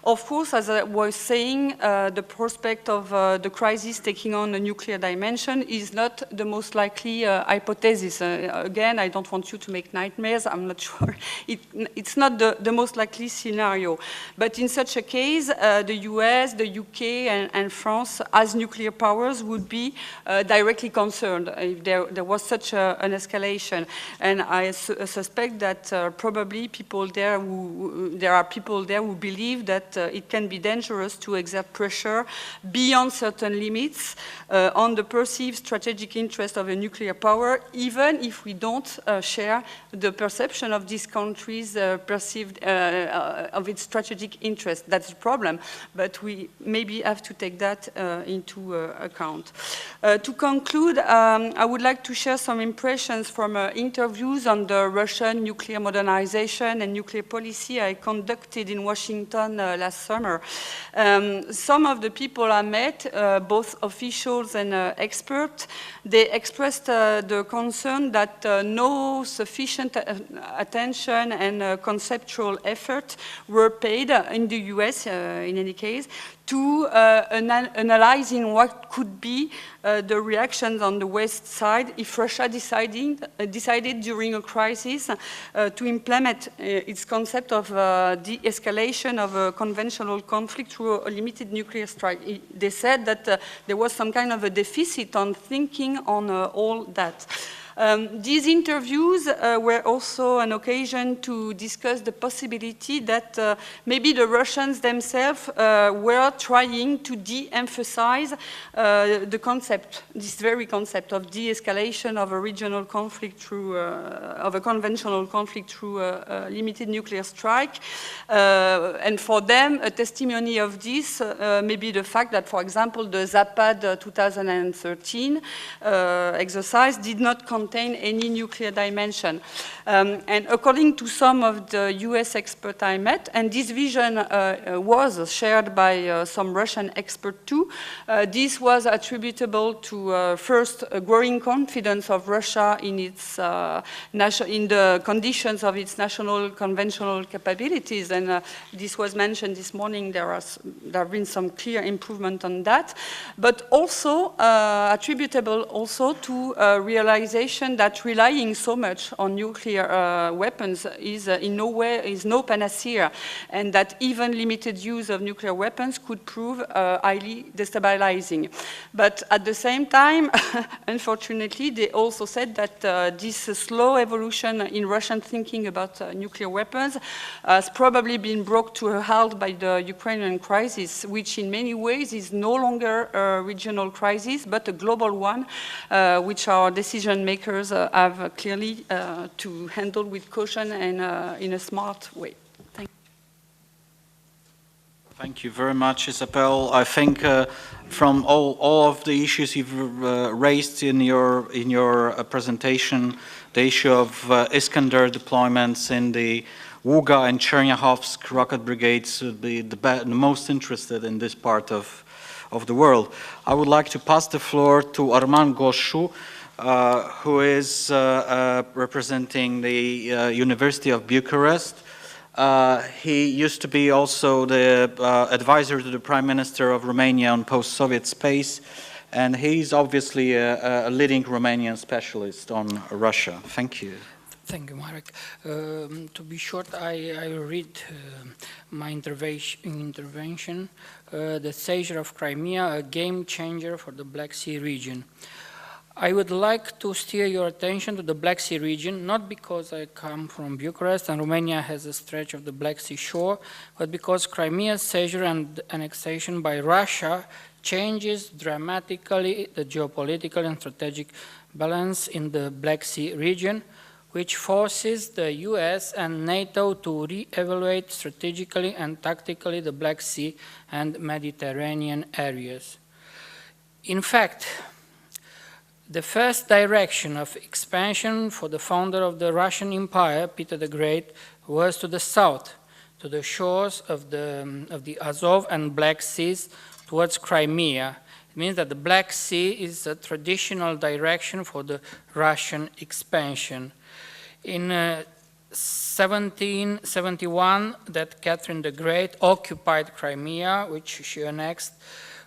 Of course, as I was saying, the prospect of the crisis taking on a nuclear dimension is not the most likely hypothesis. Again, I don't want you to make nightmares. I'm not sure. It's not the most likely scenario. But in such a case, the US, the UK, and France, as nuclear powers, would be directly concerned if there was such an escalation. And I suspect that probably there are people there who believe that it can be dangerous to exert pressure beyond certain limits on the perceived strategic interest of a nuclear power, even if we don't share the perception of these countries perceived of its strategic interest. That's the problem, but we maybe have to take that into account. To conclude, I would like to share some impressions from interviews on the Russian nuclear modernization and nuclear policy I conducted in Washington last summer. Some of the people I met, both officials and experts, they expressed the concern that no sufficient attention and conceptual effort were paid in the US, in any case, to analyzing what could be the reactions on the West side if Russia decided during a crisis to implement its concept of de-escalation of a conventional conflict through a limited nuclear strike. They said that there was some kind of a deficit on thinking on all that. These interviews were also an occasion to discuss the possibility that maybe the Russians themselves were trying to de-emphasize the concept, this very concept of de-escalation of a regional conflict through, of a conventional conflict through a limited nuclear strike. And for them, a testimony of this may be the fact that, for example, the Zapad 2013 exercise did not contain any nuclear dimension. And according to some of the US experts I met, and this vision was shared by some Russian experts too, this was attributable to first a growing confidence of Russia in its in the conditions of its national conventional capabilities, and this was mentioned this morning. There have been some clear improvement on that, but also attributable also to realization that relying so much on nuclear weapons is in no way is no panacea, and that even limited use of nuclear weapons could prove highly destabilizing. But at the same time, unfortunately, they also said that this slow evolution in Russian thinking about nuclear weapons has probably been brought to a halt by the Ukrainian crisis, which in many ways is no longer a regional crisis, but a global one, which our decision makers have clearly to handle with caution and in a smart way. Thank you very much, Isabelle. I think from all of the issues you've raised in your presentation, the issue of Iskander deployments in the Vuga and Chernyahovsk rocket brigades would be the most interested in this part of the world. I would like to pass the floor to Arman Goshu, who is representing the University of Bucharest. He used to be also the advisor to the Prime Minister of Romania on post-Soviet space, and he's obviously a leading Romanian specialist on Russia. Thank you. Thank you, Marek. To be short, I will read my intervention. The seizure of Crimea, a game changer for the Black Sea region. I would like to steer your attention to the Black Sea region, not because I come from Bucharest and Romania has a stretch of the Black Sea shore, but because Crimea's seizure and annexation by Russia changes dramatically the geopolitical and strategic balance in the Black Sea region, which forces the US and NATO to re-evaluate strategically and tactically the Black Sea and Mediterranean areas. In fact, the first direction of expansion for the founder of the Russian Empire, Peter the Great, was to the south, to the shores of the Azov and Black Seas towards Crimea. It means that the Black Sea is a traditional direction for the Russian expansion. In 1771, that Catherine the Great occupied Crimea, which she annexed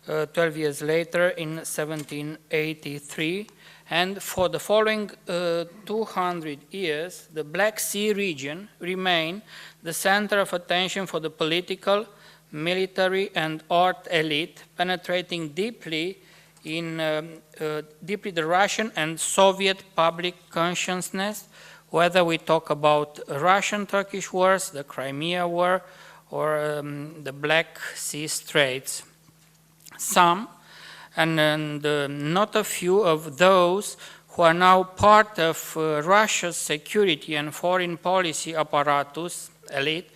12 years later in 1783, and for the following 200 years, the Black Sea region remained the center of attention for the political, military, and art elite, penetrating deeply in the Russian and Soviet public consciousness, whether we talk about Russian-Turkish wars, the Crimea War, or the Black Sea Straits. Some, and not a few of those who are now part of Russia's security and foreign policy apparatus, elite,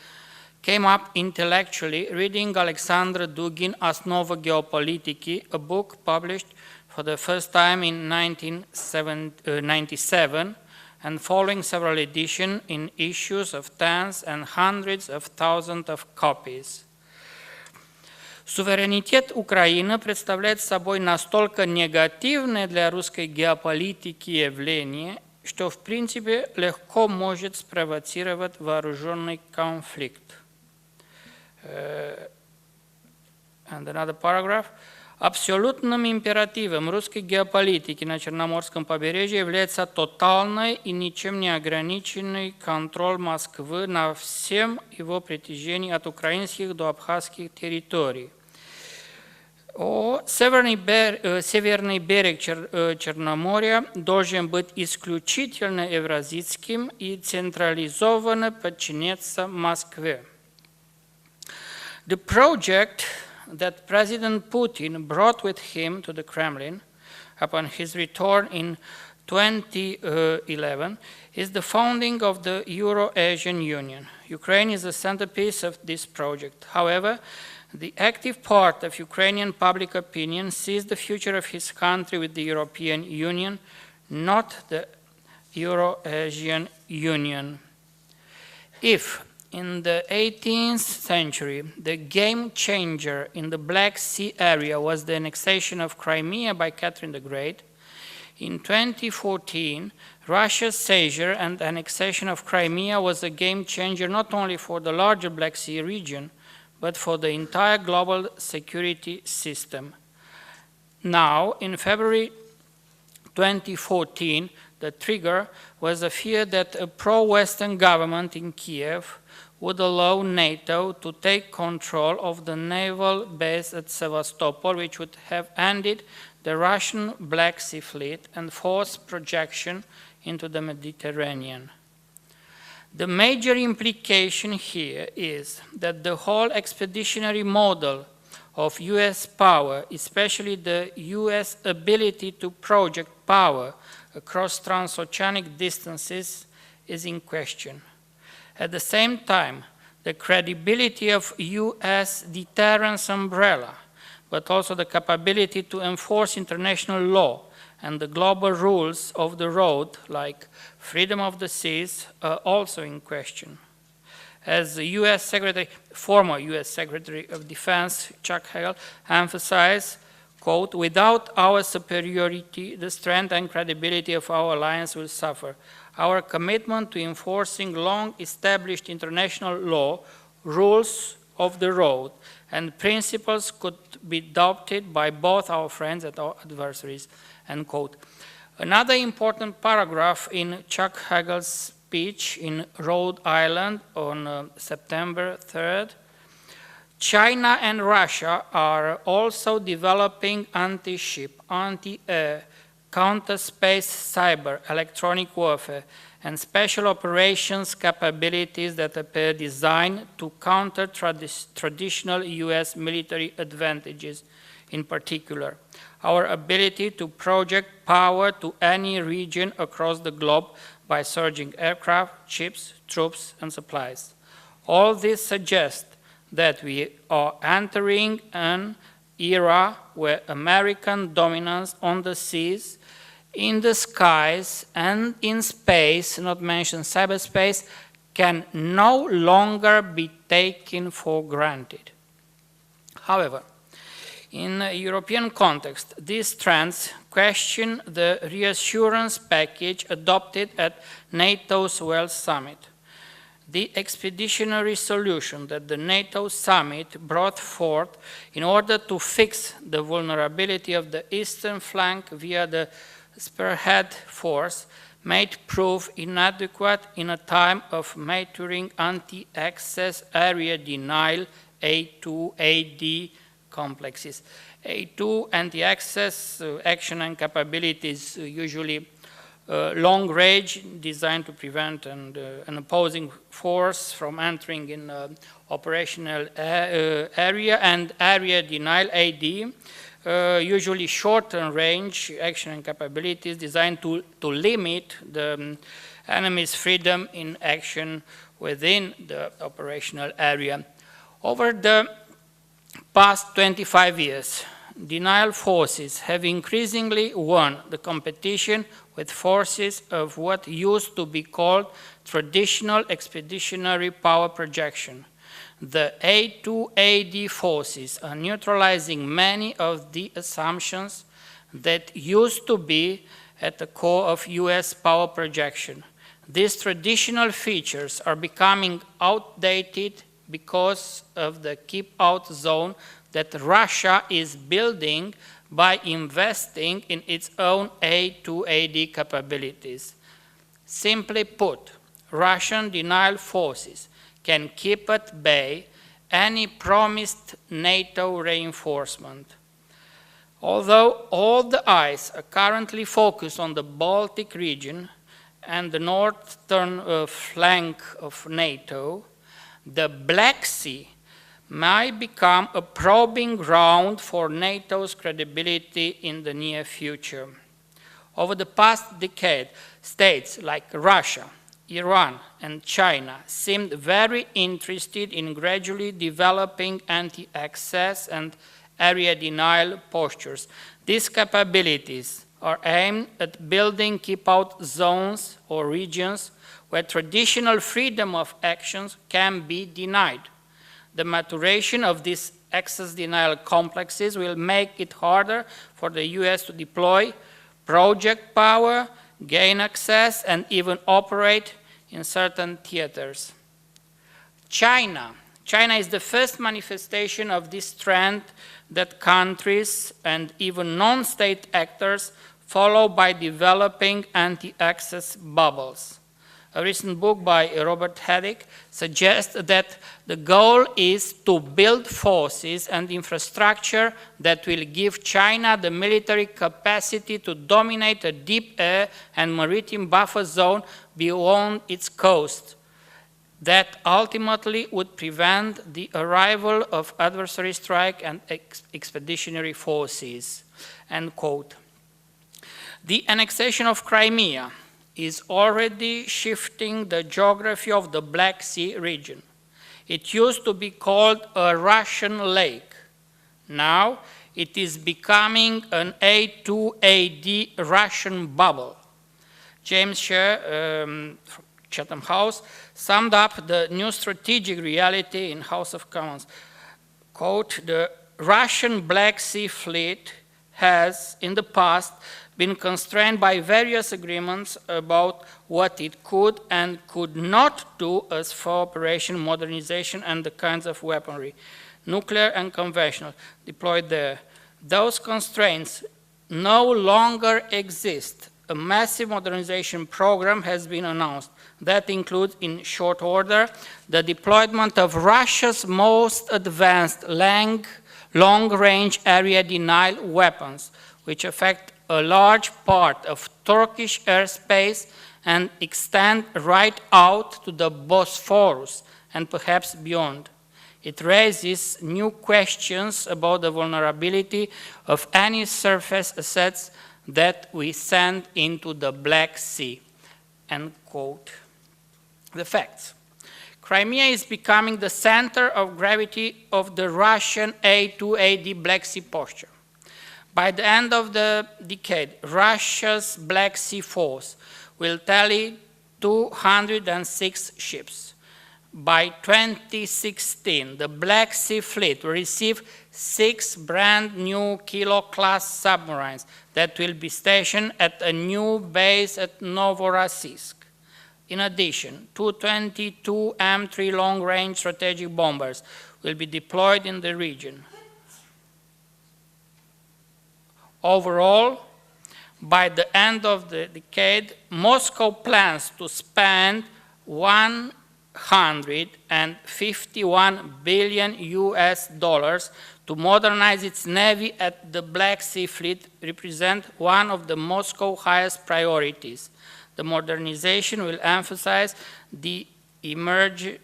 came up intellectually reading Alexander Dugin Osnova Geopolitiki, a book published for the first time in 1997 and following several editions in issues of tens and hundreds of thousands of copies. Суверенитет Украины представляет собой настолько негативное для русской геополитики явление, что в принципе легко может спровоцировать вооруженный конфликт. And another paragraph. Абсолютным императивом русской геополитики на Черноморском побережье является тотальный и ничем не ограниченный контроль Москвы на всем его протяжении от украинских до абхазских территорий. Северный берег Черноморья должен быть исключительно евразийским и централизованно подчиняться Москве. The project that President Putin brought with him to the Kremlin upon his return in 2011 is the founding of the Euro-Asian Union. Ukraine is the centerpiece of this project. However, the active part of Ukrainian public opinion sees the future of his country with the European Union, not the Euro-Asian Union. If in the 18th century, the game changer in the Black Sea area was the annexation of Crimea by Catherine the Great. In 2014, Russia's seizure and annexation of Crimea was a game changer not only for the larger Black Sea region, but for the entire global security system. Now, in February 2014, the trigger was a fear that a pro-Western government in Kiev would allow NATO to take control of the naval base at Sevastopol, which would have ended the Russian Black Sea Fleet and forced projection into the Mediterranean. The major implication here is that the whole expeditionary model of US power, especially the US ability to project power across transoceanic distances, is in question. At the same time, the credibility of US deterrence umbrella, but also the capability to enforce international law and the global rules of the road, like freedom of the seas, are also in question. As the former US Secretary of Defense, Chuck Hagel, emphasized, quote, "Without our superiority, the strength and credibility of our alliance will suffer. Our commitment to enforcing long-established international law, rules of the road, and principles could be adopted by both our friends and our adversaries," end quote. Another important paragraph in Chuck Hagel's speech in Rhode Island on September 3rd, China and Russia are also developing anti-ship, anti-air, counter-space cyber, electronic warfare, and special operations capabilities that appear designed to counter traditional US military advantages. In particular, our ability to project power to any region across the globe by surging aircraft, ships, troops, and supplies. All this suggests that we are entering an era where American dominance on the seas, in the skies, and in space, not mentioned cyberspace, can no longer be taken for granted. However, in a European context, these trends question the reassurance package adopted at NATO's Wales Summit. The expeditionary solution that the NATO summit brought forth in order to fix the vulnerability of the eastern flank via the Spearhead Force might prove inadequate in a time of maturing anti-access area denial A2AD complexes. A2 anti-access action and capabilities usually long range designed to prevent an opposing force from entering in operational area, and area denial, AD, usually short-term range action and capabilities designed to limit the enemy's freedom in action within the operational area. Over the past 25 years, denial forces have increasingly won the competition with forces of what used to be called traditional expeditionary power projection. The A2AD forces are neutralizing many of the assumptions that used to be at the core of US power projection. These traditional features are becoming outdated because of the keep-out zone that Russia is building by investing in its own A2AD capabilities. Simply put, Russian denial forces can keep at bay any promised NATO reinforcement. Although all the eyes are currently focused on the Baltic region and the northern flank of NATO, the Black Sea might become a probing ground for NATO's credibility in the near future. Over the past decade, states like Russia, Iran, and China seemed very interested in gradually developing anti-access and area denial postures. These capabilities are aimed at building keep-out zones or regions where traditional freedom of actions can be denied. The maturation of these access denial complexes will make it harder for the US to deploy project power, gain access, and even operate in certain theaters. China is the first manifestation of this trend that countries and even non-state actors follow by developing anti-access bubbles. A recent book by Robert Haddock suggests that the goal is to build forces and infrastructure that will give China the military capacity to dominate a deep air and maritime buffer zone beyond its coast, that ultimately would prevent the arrival of adversary strike and expeditionary forces, end quote. The annexation of Crimea is already shifting the geography of the Black Sea region. It used to be called a Russian lake. Now it is becoming an A2AD Russian bubble. James Sher from Chatham House summed up the new strategic reality in House of Commons. Quote, the Russian Black Sea Fleet has, in the past, been constrained by various agreements about what it could and could not do as for operation modernization and the kinds of weaponry, nuclear and conventional, deployed there. Those constraints no longer exist. A massive modernization program has been announced. That includes, in short order, the deployment of Russia's most advanced long-range area denial weapons, which affect a large part of Turkish airspace and extend right out to the Bosphorus and perhaps beyond. It raises new questions about the vulnerability of any surface assets that we send into the Black Sea, end quote. The facts. Crimea is becoming the center of gravity of the Russian A2AD Black Sea posture. By the end of the decade, Russia's Black Sea force will tally 206 ships. By 2016, the Black Sea Fleet will receive 6 brand new Kilo-class submarines that will be stationed at a new base at Novorossiysk. In addition, 222 M3 long-range strategic bombers will be deployed in the region. Overall, by the end of the decade, Moscow plans to spend $151 billion to modernize its navy at the Black Sea Fleet represent one of the Moscow's highest priorities. The modernization will emphasize the emergence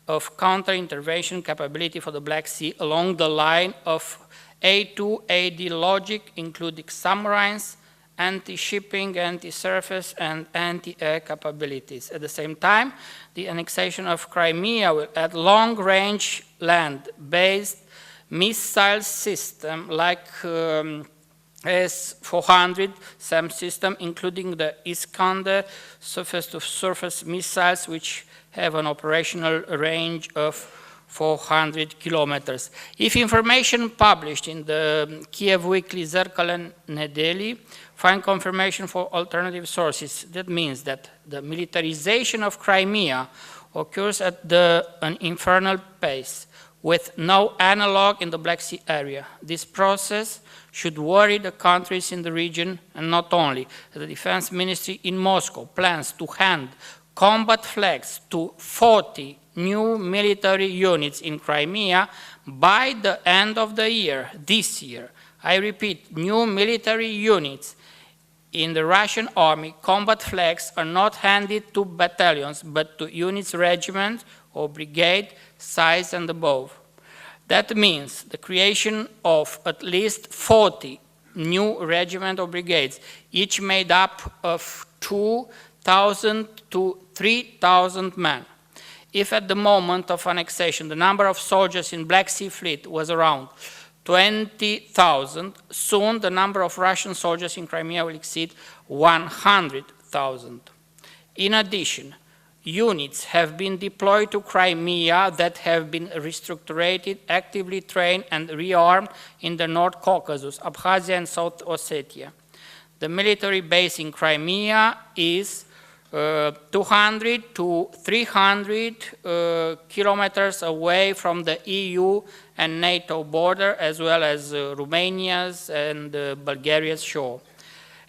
of counter-intervention capability for the Black Sea along the line of A2AD logic, including submarines, anti-shipping, anti-surface, and anti-air capabilities. At the same time, the annexation of Crimea will add long-range land-based missile system like S-400, SAM system, including the Iskander surface-to-surface missiles, which have an operational range of 400 kilometers. If information published in the Kiev Weekly Zerkalo Nedeli find confirmation for alternative sources, that means that the militarization of Crimea occurs at an infernal pace with no analog in the Black Sea area. This process should worry the countries in the region, and not only. The Defense Ministry in Moscow plans to hand combat flags to 40 new military units in Crimea by the end of the year, this year. I repeat, new military units. In the Russian army, combat flags are not handed to battalions, but to units, regiments, or brigade size and above. That means the creation of at least 40 new regiments or brigades, each made up of 2,000 to 3,000 men. If at the moment of annexation the number of soldiers in Black Sea Fleet was around 20,000, soon the number of Russian soldiers in Crimea will exceed 100,000. In addition, units have been deployed to Crimea that have been restructured, actively trained and rearmed in the North Caucasus, Abkhazia and South Ossetia. The military base in Crimea is 200 to 300 kilometers away from the EU and NATO border, as well as Romania's and Bulgaria's shore.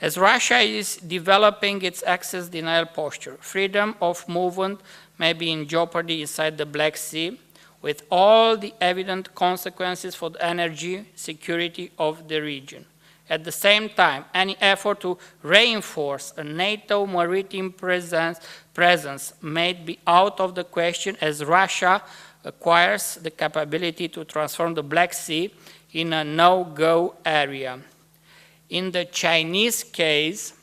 As Russia is developing its access denial posture, freedom of movement may be in jeopardy inside the Black Sea, with all the evident consequences for the energy security of the region. At the same time, any effort to reinforce a NATO maritime presence may be out of the question, as Russia acquires the capability to transform the Black Sea in a no-go area. In the Chinese case,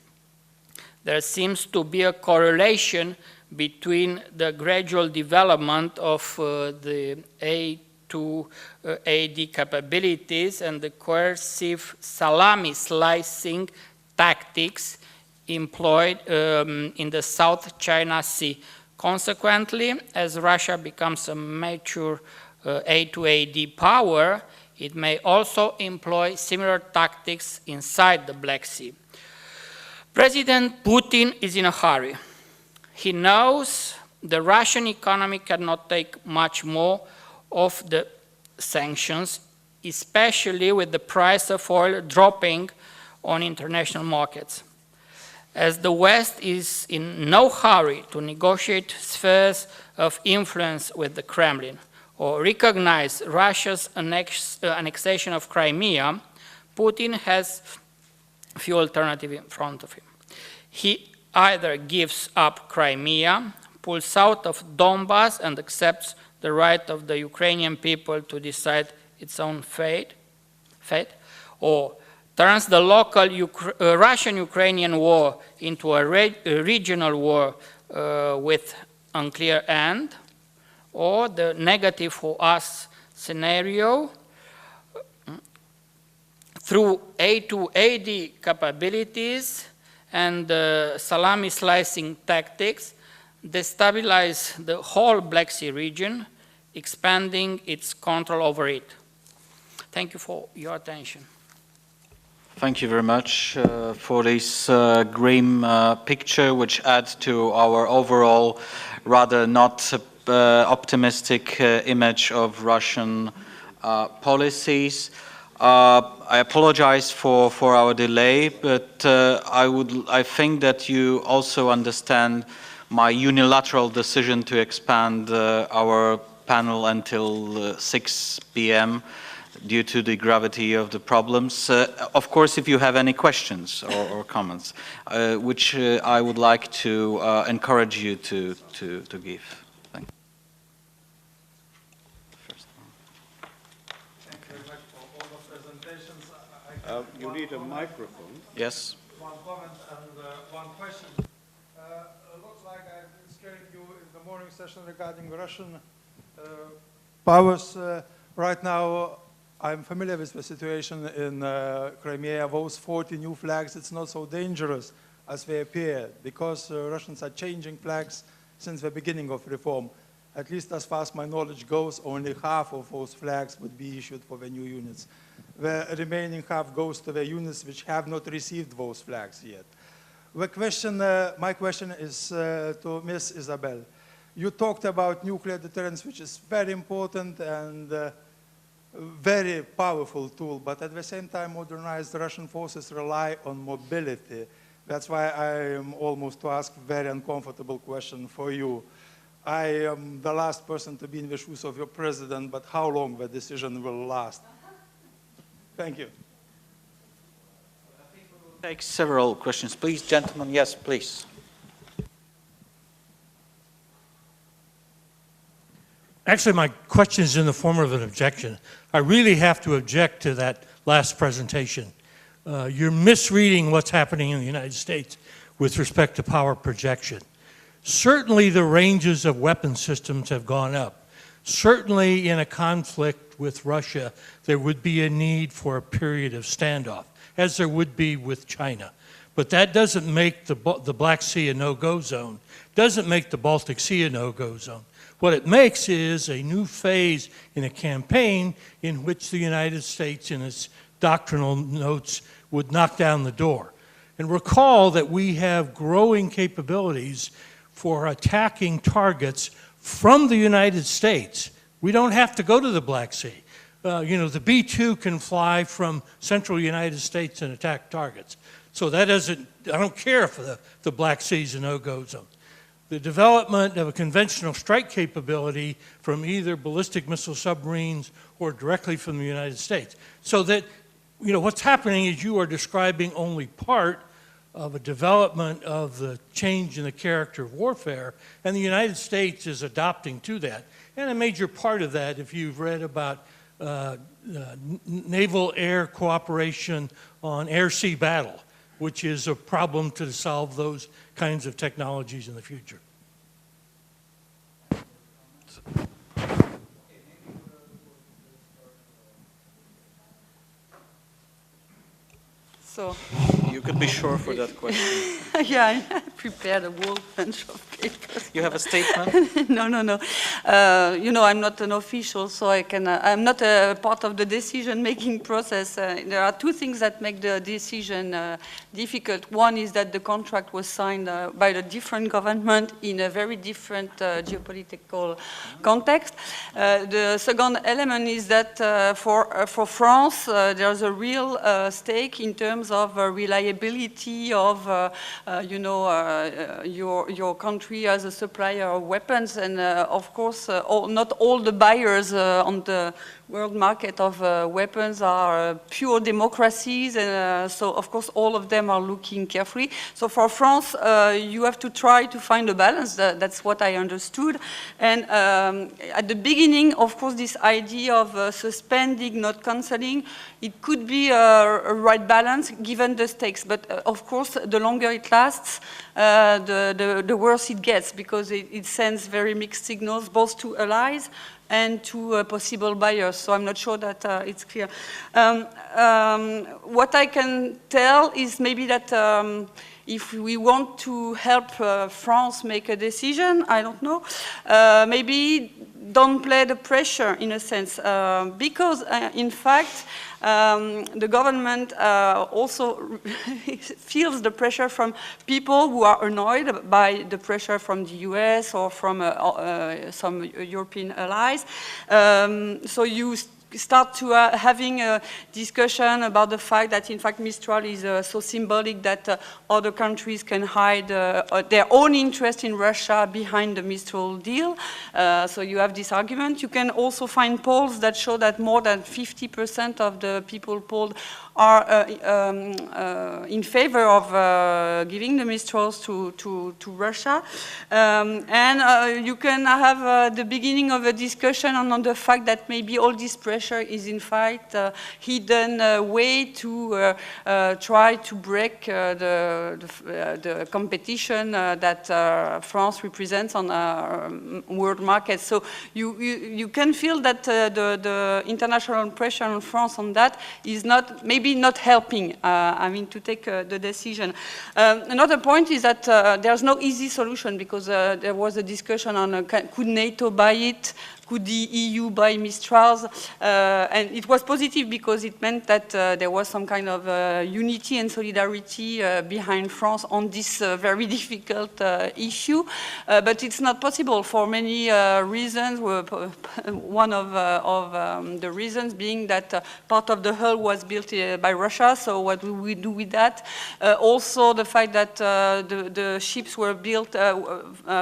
there seems to be a correlation between the gradual development of the A2AD capabilities and the coercive salami slicing tactics employed in the South China Sea. Consequently, as Russia becomes a mature A2AD power, it may also employ similar tactics inside the Black Sea. President Putin is in a hurry. He knows the Russian economy cannot take much more of the sanctions, especially with the price of oil dropping on international markets. As the West is in no hurry to negotiate spheres of influence with the Kremlin or recognize Russia's annexation of Crimea, Putin has a few alternatives in front of him. He either gives up Crimea, pulls out of Donbass and accepts the right of the Ukrainian people to decide its own fate, or turns the local Russian-Ukrainian war into a regional war with unclear end, or the negative for us scenario, through A2AD capabilities and salami slicing tactics, destabilize the whole Black Sea region, expanding its control over it. Thank you for your attention. Thank you very much for this grim picture, which adds to our overall rather not optimistic image of Russian policies. I apologize for our delay, but I think that you also understand my unilateral decision to expand our panel until 6 p.m. due to the gravity of the problems. Of course, if you have any questions or comments, which I would like to encourage you to give. Thank you. Thank you very much for all the presentations. You need a microphone. Yes. One comment and one question. Looks like I've been scaring you in the morning session regarding Russian powers. Right now, I'm familiar with the situation in Crimea. Those 40 new flags, it's not so dangerous as they appear, because Russians are changing flags since the beginning of reform. At least as far as my knowledge goes, only half of those flags would be issued for the new units. The remaining half goes to the units which have not received those flags yet. The question, my question is to Ms. Isabel. You talked about nuclear deterrence, which is very important and very powerful tool, but at the same time, modernized Russian forces rely on mobility. That's why I am almost to ask a very uncomfortable question for you. I am the last person to be in the shoes of your president, but how long the decision will last? Thank you. Take several questions. Please, gentlemen. Yes, please. Actually, my question is in the form of an objection. I really have to object to that last presentation. You're misreading what's happening in the United States with respect to power projection. Certainly, the ranges of weapon systems have gone up. Certainly, in a conflict with Russia, there would be a need for a period of standoff, as there would be with China. But that doesn't make the Black Sea a no-go zone, doesn't make the Baltic Sea a no-go zone. What it makes is a new phase in a campaign in which the United States, in its doctrinal notes, would knock down the door. And recall that we have growing capabilities for attacking targets from the United States. We don't have to go to the Black Sea. The B-2 can fly from central United States and attack targets. So that doesn't, I don't care if the Black Sea is a no-go zone. The development of a conventional strike capability from either ballistic missile submarines or directly from the United States. So that, what's happening is you are describing only part of a development of the change in the character of warfare, and the United States is adopting to that. And a major part of that, if you've read about naval-air cooperation on air-sea battle, which is a problem to solve those kinds of technologies in the future. So, You could be sure for that question. yeah, I prepared a whole bunch of papers. You have a statement? No. I'm not an official, so I'm not a part of the decision-making process. There are two things that make the decision difficult. One is that the contract was signed by a different government in a very different geopolitical context. The second element is that for France, there's a real stake in terms of reliability of your country as a supplier of weapons, and of course not all the buyers on the world market of weapons are pure democracies, and so of course all of them are looking carefully. So for France, you have to try to find a balance. That's what I understood. And at the beginning, of course, this idea of suspending, not cancelling, it could be a right balance given the stakes. But of course, the longer it lasts, the worse it gets, because it sends very mixed signals both to allies and to possible buyers. So I'm not sure that it's clear. What I can tell is maybe that if we want to help France make a decision, I don't know, maybe downplay the pressure in a sense, because in fact, the government also feels the pressure from people who are annoyed by the pressure from the US or from some European allies. So start to having a discussion about the fact that in fact Mistral is so symbolic that other countries can hide their own interest in Russia behind the Mistral deal. So you have this argument. You can also find polls that show that more than 50% of the people polled are in favor of giving the Mistrals to Russia. And you can have the beginning of a discussion on the fact that maybe all this pressure is in fact a hidden way to try to break the competition that France represents on world markets. So you can feel that the international pressure on France on that is maybe not helping, to take the decision. Another point is that there's no easy solution, because there was a discussion on could NATO buy it? Could the EU buy Mistrals? And it was positive because it meant that there was some kind of unity and solidarity behind France on this very difficult issue. But it's not possible for many reasons. One of the reasons being that part of the hull was built by Russia, so what will we do with that? Also the fact that the ships were built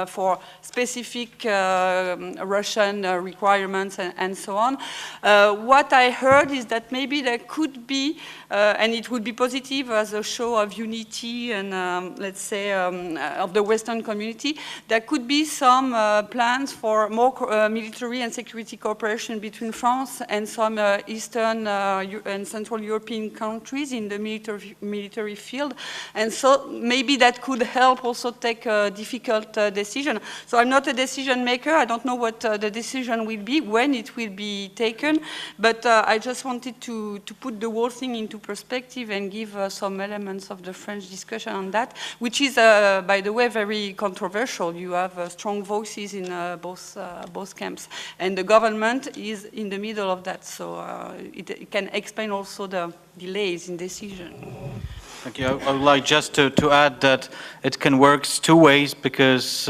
for specific Russian requirements and so on. What I heard is that maybe there could be, and it would be positive as a show of unity and let's say of the Western community, there could be some plans for more military and security cooperation between France and some Eastern and Central European countries in the military field. And so maybe that could help also take a difficult decision. So I'm not a decision maker. I don't know what the decision will be, when it will be taken, but I just wanted to put the whole thing into perspective and give some elements of the French discussion on that, which is, by the way, very controversial. You have strong voices in both camps, and the government is in the middle of that, so it can explain also the delays in decision. Thank you. I would like just to add that it can work two ways, because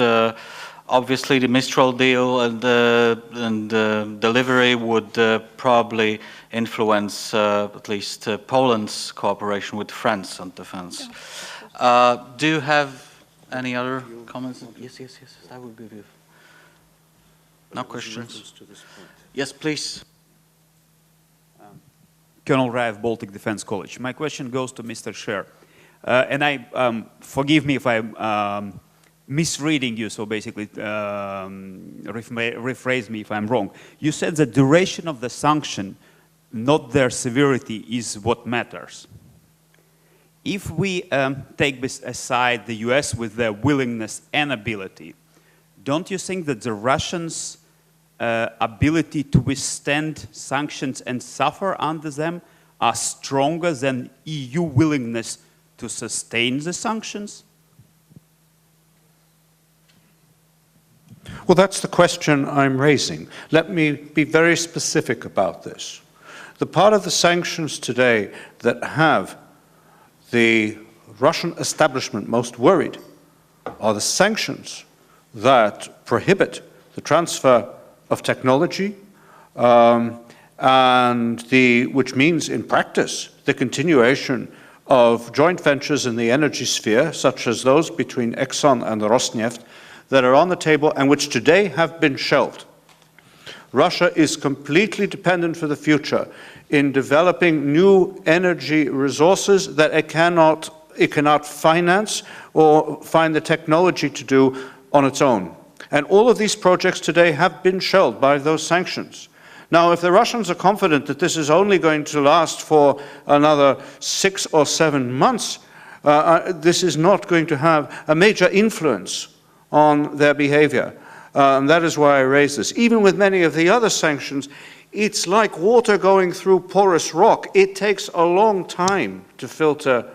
obviously the Mistral deal and the delivery would probably influence at least Poland's cooperation with France on defense. Do you have any other comments? Yes, that would be beautiful. No questions? Yes, please. Colonel Raev, Baltic Defense College. My question goes to Mr. Scher. And forgive me if I'm misreading you, so basically rephrase me if I'm wrong. You said the duration of the sanction, not their severity, is what matters. If we take aside the US with their willingness and ability, don't you think that the Russians' ability to withstand sanctions and suffer under them are stronger than EU willingness to sustain the sanctions? Well, that's the question I'm raising. Let me be very specific about this. The part of the sanctions today that have the Russian establishment most worried are the sanctions that prohibit the transfer of technology, which means in practice the continuation of joint ventures in the energy sphere, such as those between Exxon and Rosneft, that are on the table and which today have been shelved. Russia is completely dependent for the future in developing new energy resources that it cannot finance or find the technology to do on its own. And all of these projects today have been shelved by those sanctions. Now, if the Russians are confident that this is only going to last for another 6 or 7 months, this is not going to have a major influence on their behavior. And that is why I raise this. Even with many of the other sanctions, it's like water going through porous rock. It takes a long time to filter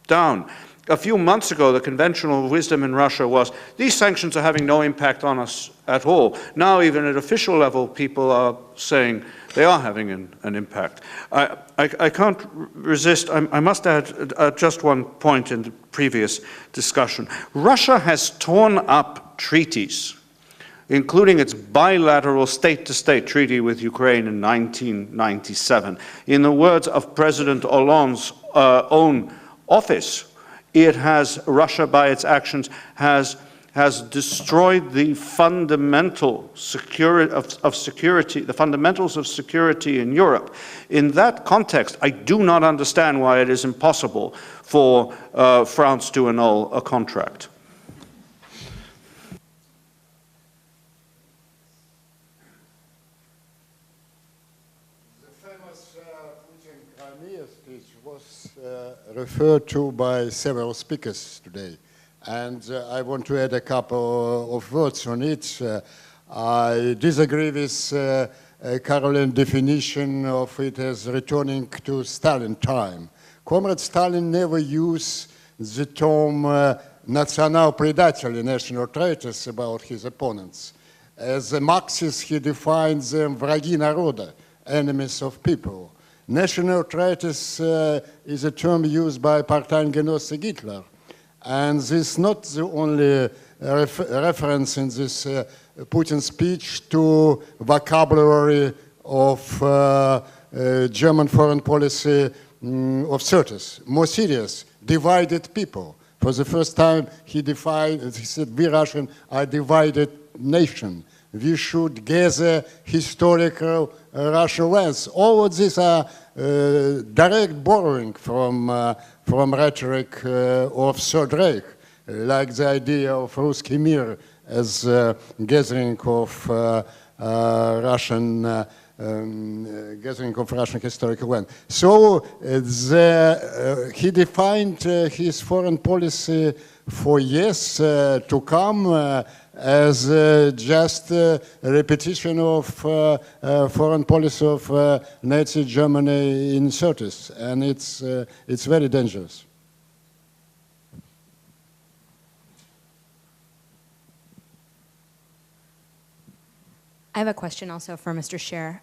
down. A few months ago, the conventional wisdom in Russia was, these sanctions are having no impact on us at all. Now, even at official level, people are saying they are having an impact. I can't resist, I must add just one point in the previous discussion. Russia has torn up treaties including its bilateral state-to-state treaty with Ukraine in 1997. In the words of President Hollande's own office, it has, Russia by its actions has destroyed the fundamental security, the fundamentals of security in Europe. In that context, I do not understand why it is impossible for France to annul a contract. The famous Putin Crimea speech was referred to by several speakers today. And I want to add a couple of words on it. I disagree with Caroline's definition of it as returning to Stalin time. Comrade Stalin never used the term national предатели, national traitors, about his opponents. As a Marxist, he defines them враги народа, enemies of people. National traitors is a term used by Parteigenosse Hitler. And this is not the only reference in this Putin speech to vocabulary of German foreign policy of 30s. More serious, divided people. For the first time, he said, we Russians are divided nation. We should gather historical Russian lands. All of these are direct borrowing from rhetoric of Third Reich, like the idea of Ruski Mir as gathering of Russian historical land. So he defined his foreign policy for years to come as just a repetition of foreign policy of Nazi Germany in 30s, and it's very dangerous. I have a question also for Mr. Scher.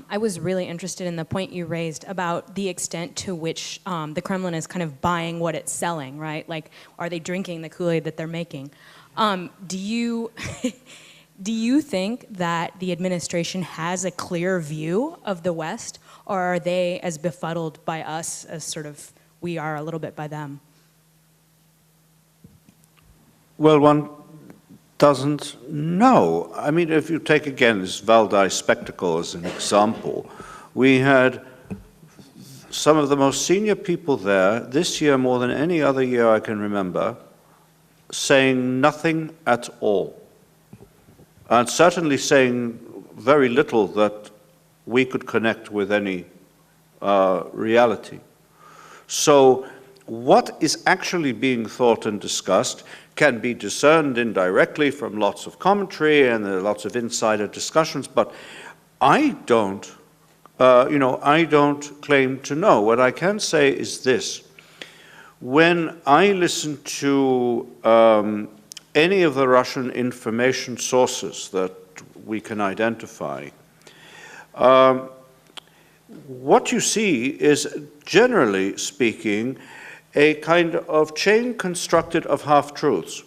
I was really interested in the point you raised about the extent to which the Kremlin is kind of buying what it's selling, right? Like, are they drinking the Kool-Aid that they're making? Do you think that the administration has a clear view of the West, or are they as befuddled by us as sort of we are a little bit by them? Well, one doesn't know. I mean, if you take again this Valdai spectacle as an example, we had some of the most senior people there this year more than any other year I can remember saying nothing at all, and certainly saying very little that we could connect with any reality. So what is actually being thought and discussed can be discerned indirectly from lots of commentary and there are lots of insider discussions, but I don't, I don't claim to know. What I can say is this. When I listen to any of the Russian information sources that we can identify, what you see is, generally speaking, a kind of chain constructed of half-truths.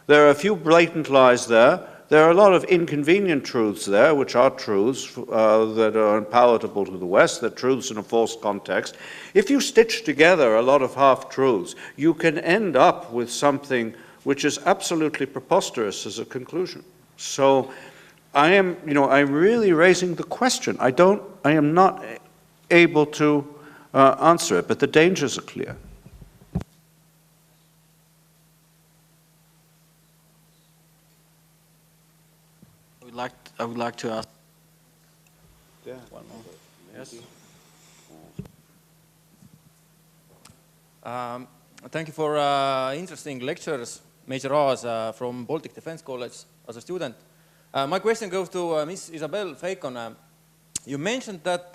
There are a few blatant lies there. There are a lot of inconvenient truths there, which are truths that are unpalatable to the West, that truths in a false context. If you stitch together a lot of half-truths, you can end up with something which is absolutely preposterous as a conclusion. So I am, I'm really raising the question. I am not able to answer it, but the dangers are clear. I would like to ask. Yeah. One more. Yes. Thank you for interesting lectures, Major Aas from Baltic Defense College as a student. My question goes to Ms. Isabel Feikon. You mentioned that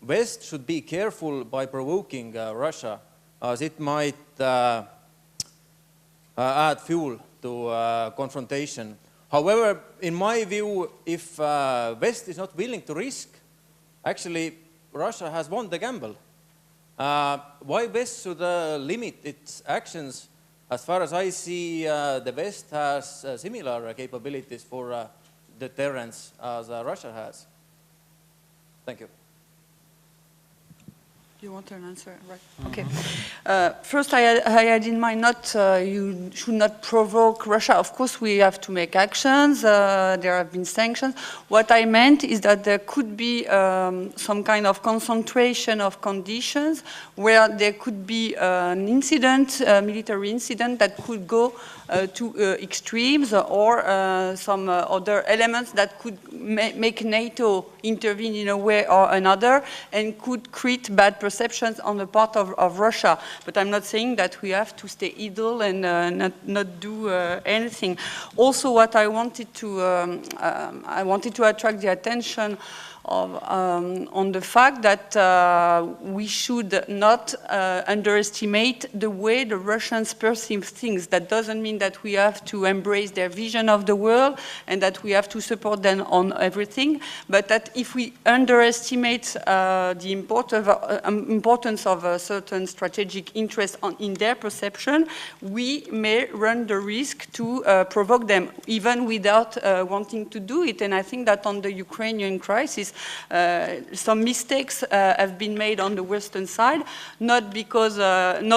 West should be careful by provoking Russia, as it might add fuel to confrontation. However, in my view, if West is not willing to risk, actually Russia has won the gamble. Why West should limit its actions As far as I see, the West has similar capabilities for deterrence as Russia has. Thank you. You want an answer, right? Okay. First, I had in mind you should not provoke Russia. Of course, we have to make actions. There have been sanctions. What I meant is that there could be some kind of concentration of conditions where there could be an incident, a military incident that could go to extremes or some other elements that could make NATO intervene in a way or another and could create bad perceptions on the part of Russia. But I'm not saying that we have to stay idle and not do anything. Also, what I wanted to attract the attention on the fact that we should not underestimate the way the Russians perceive things. That doesn't mean that we have to embrace their vision of the world and that we have to support them on everything, but that if we underestimate the importance of a certain strategic interest in their perception, we may run the risk to provoke them, even without wanting to do it. And I think that on the Ukrainian crisis, some mistakes have been made on the Western side, not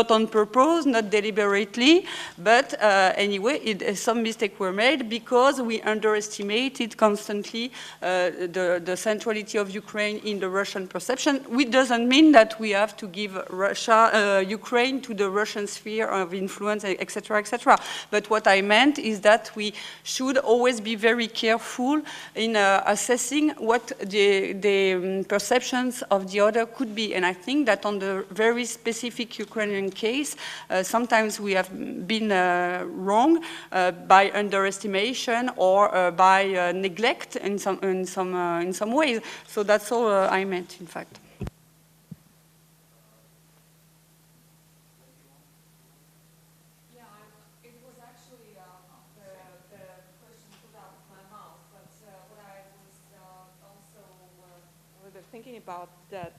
on purpose, not deliberately, but anyway, some mistakes were made because we underestimated constantly the centrality of Ukraine in the Russian perception, which doesn't mean that we have to give Ukraine to the Russian sphere of influence, etc., etc. But what I meant is that we should always be very careful in assessing what the perceptions of the other could be. And I think that on the very specific Ukrainian case, sometimes we have been wrong by underestimation or by neglect in some ways. So that's all I meant, in fact. Thinking about that,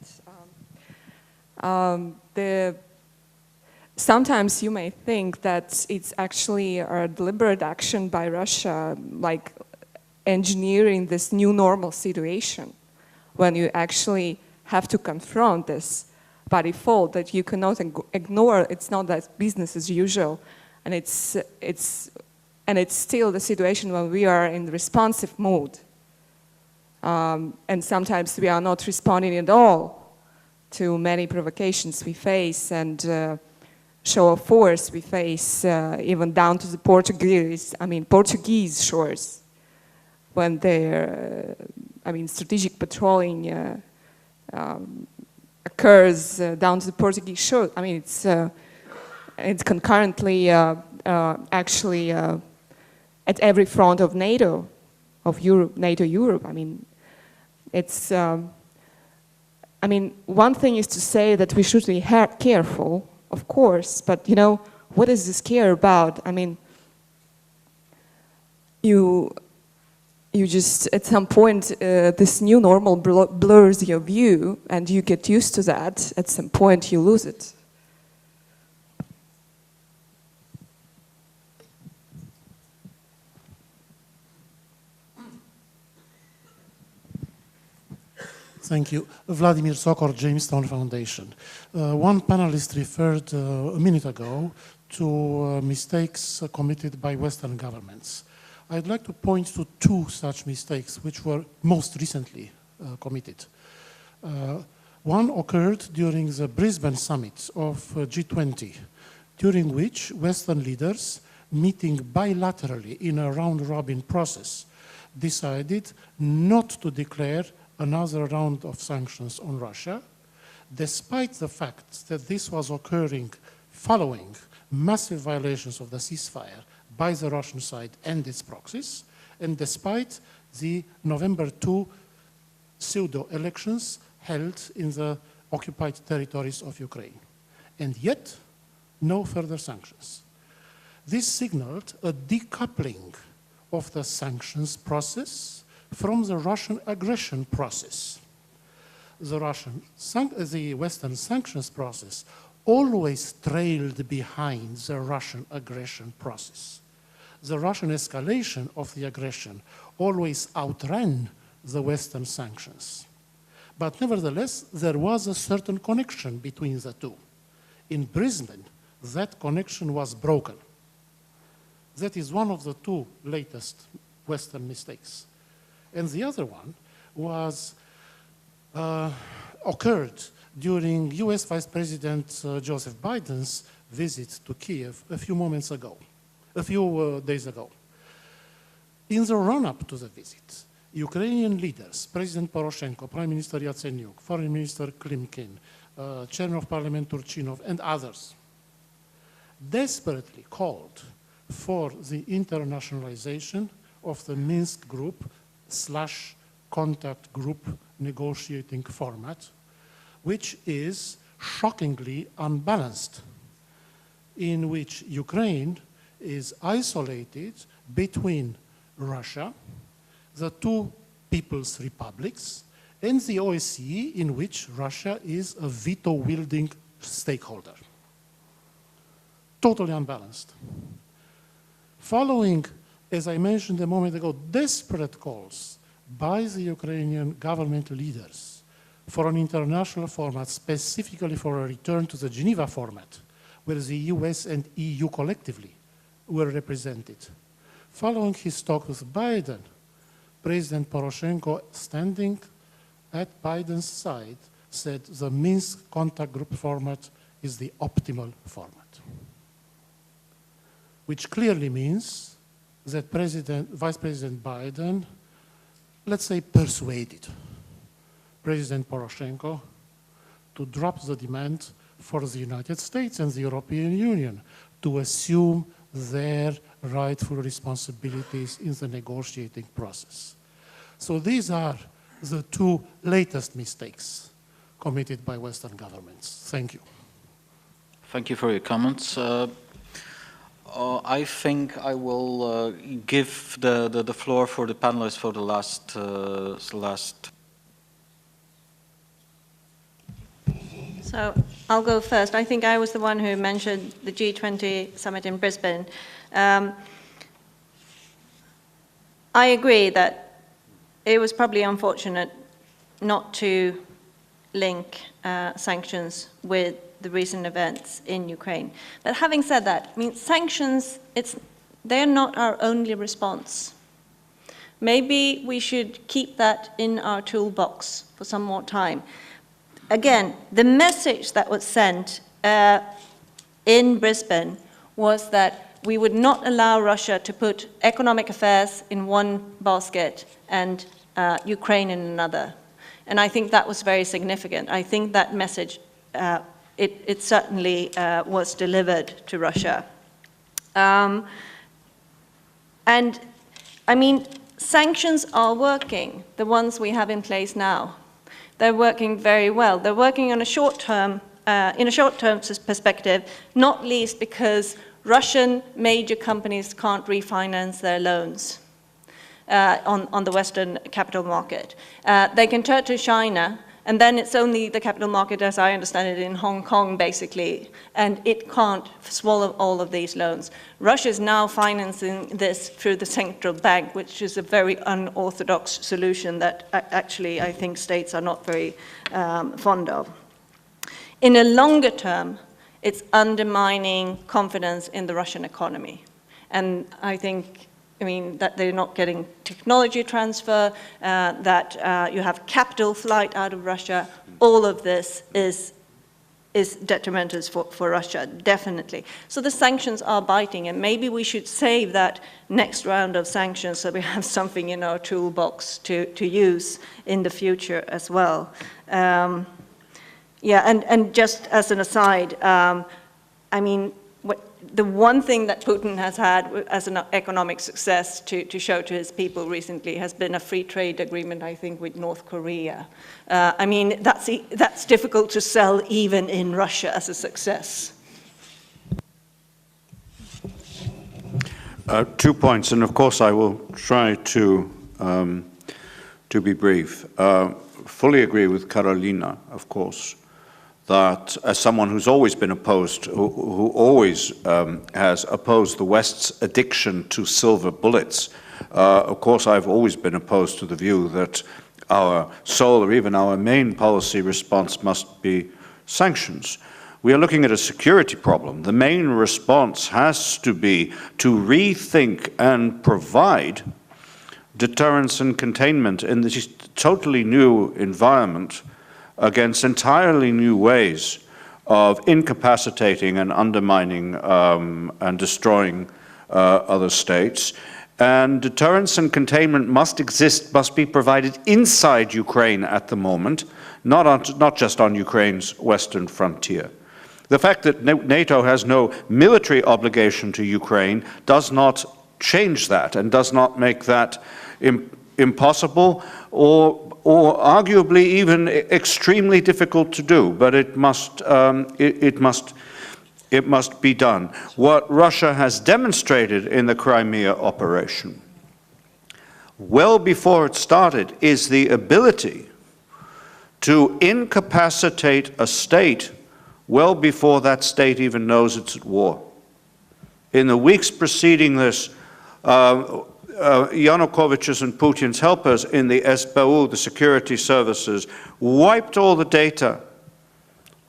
sometimes you may think that it's actually a deliberate action by Russia, like engineering this new normal situation, when you actually have to confront this by default, that you cannot ignore. It's not that business as usual, and it's still the situation when we are in the responsive mode. And sometimes we are not responding at all to many provocations we face and show of force we face, even down to the Portuguese shores, when their, strategic patrolling occurs down to the Portuguese shore. It's concurrently actually at every front of NATO, of Europe, NATO Europe. One thing is to say that we should be careful, of course, but what is this care about? You just, at some point, this new normal blurs your view, and you get used to that. At some point, you lose it. Thank you. Vladimir Sokor, Jamestown Foundation. One panelist referred a minute ago to mistakes committed by Western governments. I'd like to point to two such mistakes which were most recently committed. One occurred during the Brisbane summit of G20, during which Western leaders, meeting bilaterally in a round-robin process, decided not to declare another round of sanctions on Russia, despite the fact that this was occurring following massive violations of the ceasefire by the Russian side and its proxies, and despite the November 2 pseudo-elections held in the occupied territories of Ukraine. And yet, no further sanctions. This signaled a decoupling of the sanctions process from the Russian aggression process. The Western sanctions process always trailed behind the Russian aggression process. The Russian escalation of the aggression always outran the Western sanctions. But nevertheless, there was a certain connection between the two. In Brisbane, that connection was broken. That is one of the two latest Western mistakes. And the other one was occurred during US Vice President Joseph Biden's visit to Kiev a few days ago. In the run-up to the visit, Ukrainian leaders, President Poroshenko, Prime Minister Yatsenyuk, Foreign Minister Klimkin, Chairman of Parliament Turchinov, and others, desperately called for the internationalization of the Minsk Group / contact group negotiating format, which is shockingly unbalanced, in which Ukraine is isolated between Russia, the two People's Republics, and the OSCE, in which Russia is a veto-wielding stakeholder. Totally unbalanced. Following, as I mentioned a moment ago, desperate calls by the Ukrainian government leaders for an international format, specifically for a return to the Geneva format, where the US and EU collectively were represented. Following his talk with Biden, President Poroshenko, standing at Biden's side, said the Minsk contact group format is the optimal format, which clearly means that Vice President Biden, let's say, persuaded President Poroshenko to drop the demand for the United States and the European Union to assume their rightful responsibilities in the negotiating process. So these are the two latest mistakes committed by Western governments. Thank you. Thank you for your comments. I think I will give the floor for the panelists for the last. So I'll go first. I think I was the one who mentioned the G20 summit in Brisbane. I agree that it was probably unfortunate not to link sanctions with the recent events in Ukraine. But having said that, I mean, sanctions, they're not our only response. Maybe we should keep that in our toolbox for some more time. Again, the message that was sent in Brisbane was that we would not allow Russia to put economic affairs in one basket and Ukraine in another. And I think that was very significant. I think that message, it certainly was delivered to Russia. And I mean, sanctions are working, the ones we have in place now. They're working very well. They're working on a short-term, in a short-term perspective, not least because Russian major companies can't refinance their loans on the Western capital market. They can turn to China, and then it's only the capital market, as I understand it, in Hong Kong, basically, and it can't swallow all of these loans. Russia is now financing this through the central bank, which is a very unorthodox solution that actually I think states are not very fond of. In a longer term, it's undermining confidence in the Russian economy. And I think, I mean, that they're not getting technology transfer, that you have capital flight out of Russia. All of this is detrimental for Russia, definitely. So the sanctions are biting, and maybe we should save that next round of sanctions so we have something in our toolbox to use in the future as well. Yeah, and just as an aside, I mean, the one thing that Putin has had as an economic success to show to his people recently has been a free trade agreement, I think, with North Korea. I mean, that's difficult to sell even in Russia as a success. 2 points, and of course I will try to be brief. Fully agree with Carolina, of course. that, as someone who's always been opposed, who always has opposed the West's addiction to silver bullets, of course I've always been opposed to the view that our sole or even our main policy response must be sanctions. We are looking at a security problem. The main response has to be to rethink and provide deterrence and containment in this totally new environment against entirely new ways of incapacitating and undermining and destroying other states. And deterrence and containment must exist, must be provided inside Ukraine at the moment, not just on Ukraine's western frontier. The fact that NATO has no military obligation to Ukraine does not change that and does not make that impossible or arguably even extremely difficult to do, but it must be done. What Russia has demonstrated in the Crimea operation, well before it started, is the ability to incapacitate a state well before that state even knows it's at war. In the weeks preceding this, Yanukovych's and Putin's helpers in the SBU, the security services, wiped all the data,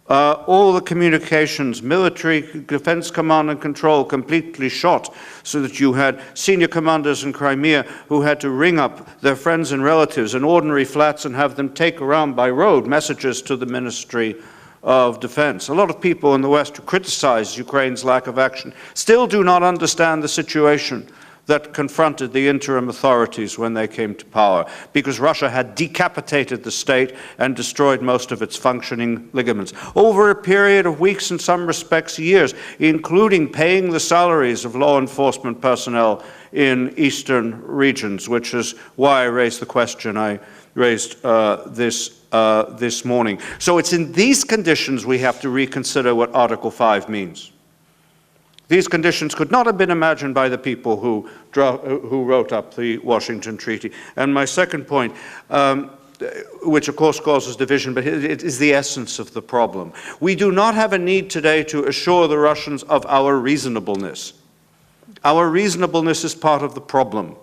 all the communications, military defense command and control completely shot, so that you had senior commanders in Crimea who had to ring up their friends and relatives in ordinary flats and have them take around by road messages to the Ministry of Defense. A lot of people in the West who criticize Ukraine's lack of action still do not understand the situation that confronted the interim authorities when they came to power, because Russia had decapitated the state and destroyed most of its functioning ligaments over a period of weeks, in some respects years, including paying the salaries of law enforcement personnel in eastern regions, which is why I raised the question I raised this morning. So it's in these conditions we have to reconsider what Article 5 means. These conditions could not have been imagined by the people who wrote up the Washington Treaty. And my second point, which of course causes division, but it is the essence of the problem. We do not have a need today to assure the Russians of our reasonableness. Our reasonableness is part of the problem.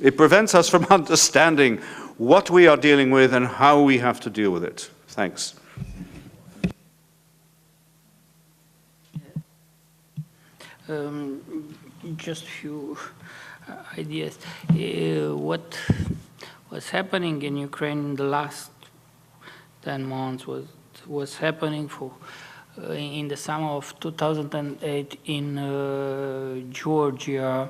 It prevents us from understanding what we are dealing with and how we have to deal with it. Thanks. Just a few ideas. What was happening in Ukraine in the last 10 months was happening in the summer of 2008 in Georgia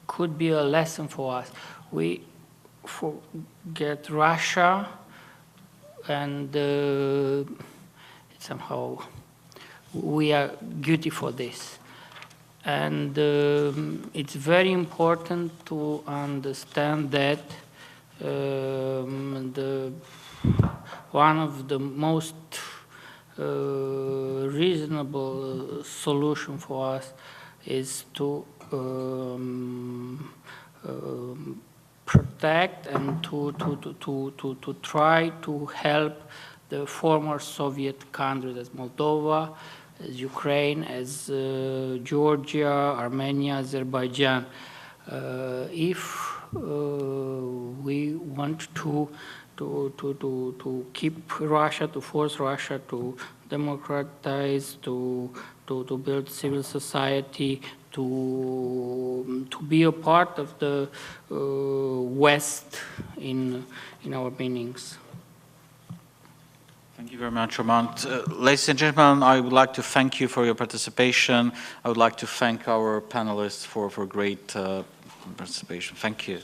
could be a lesson for us. We forget Russia and somehow we are guilty for this. And it's very important to understand that one of the most reasonable solution for us is to protect and to try to help the former Soviet countries as Moldova, as Ukraine, as Georgia, Armenia, Azerbaijan. If we want to keep Russia, to force Russia to democratize, to build civil society, to be a part of the West in our meanings. Thank you very much, Roman. Ladies and gentlemen, I would like to thank you for your participation. I would like to thank our panelists for great participation. Thank you.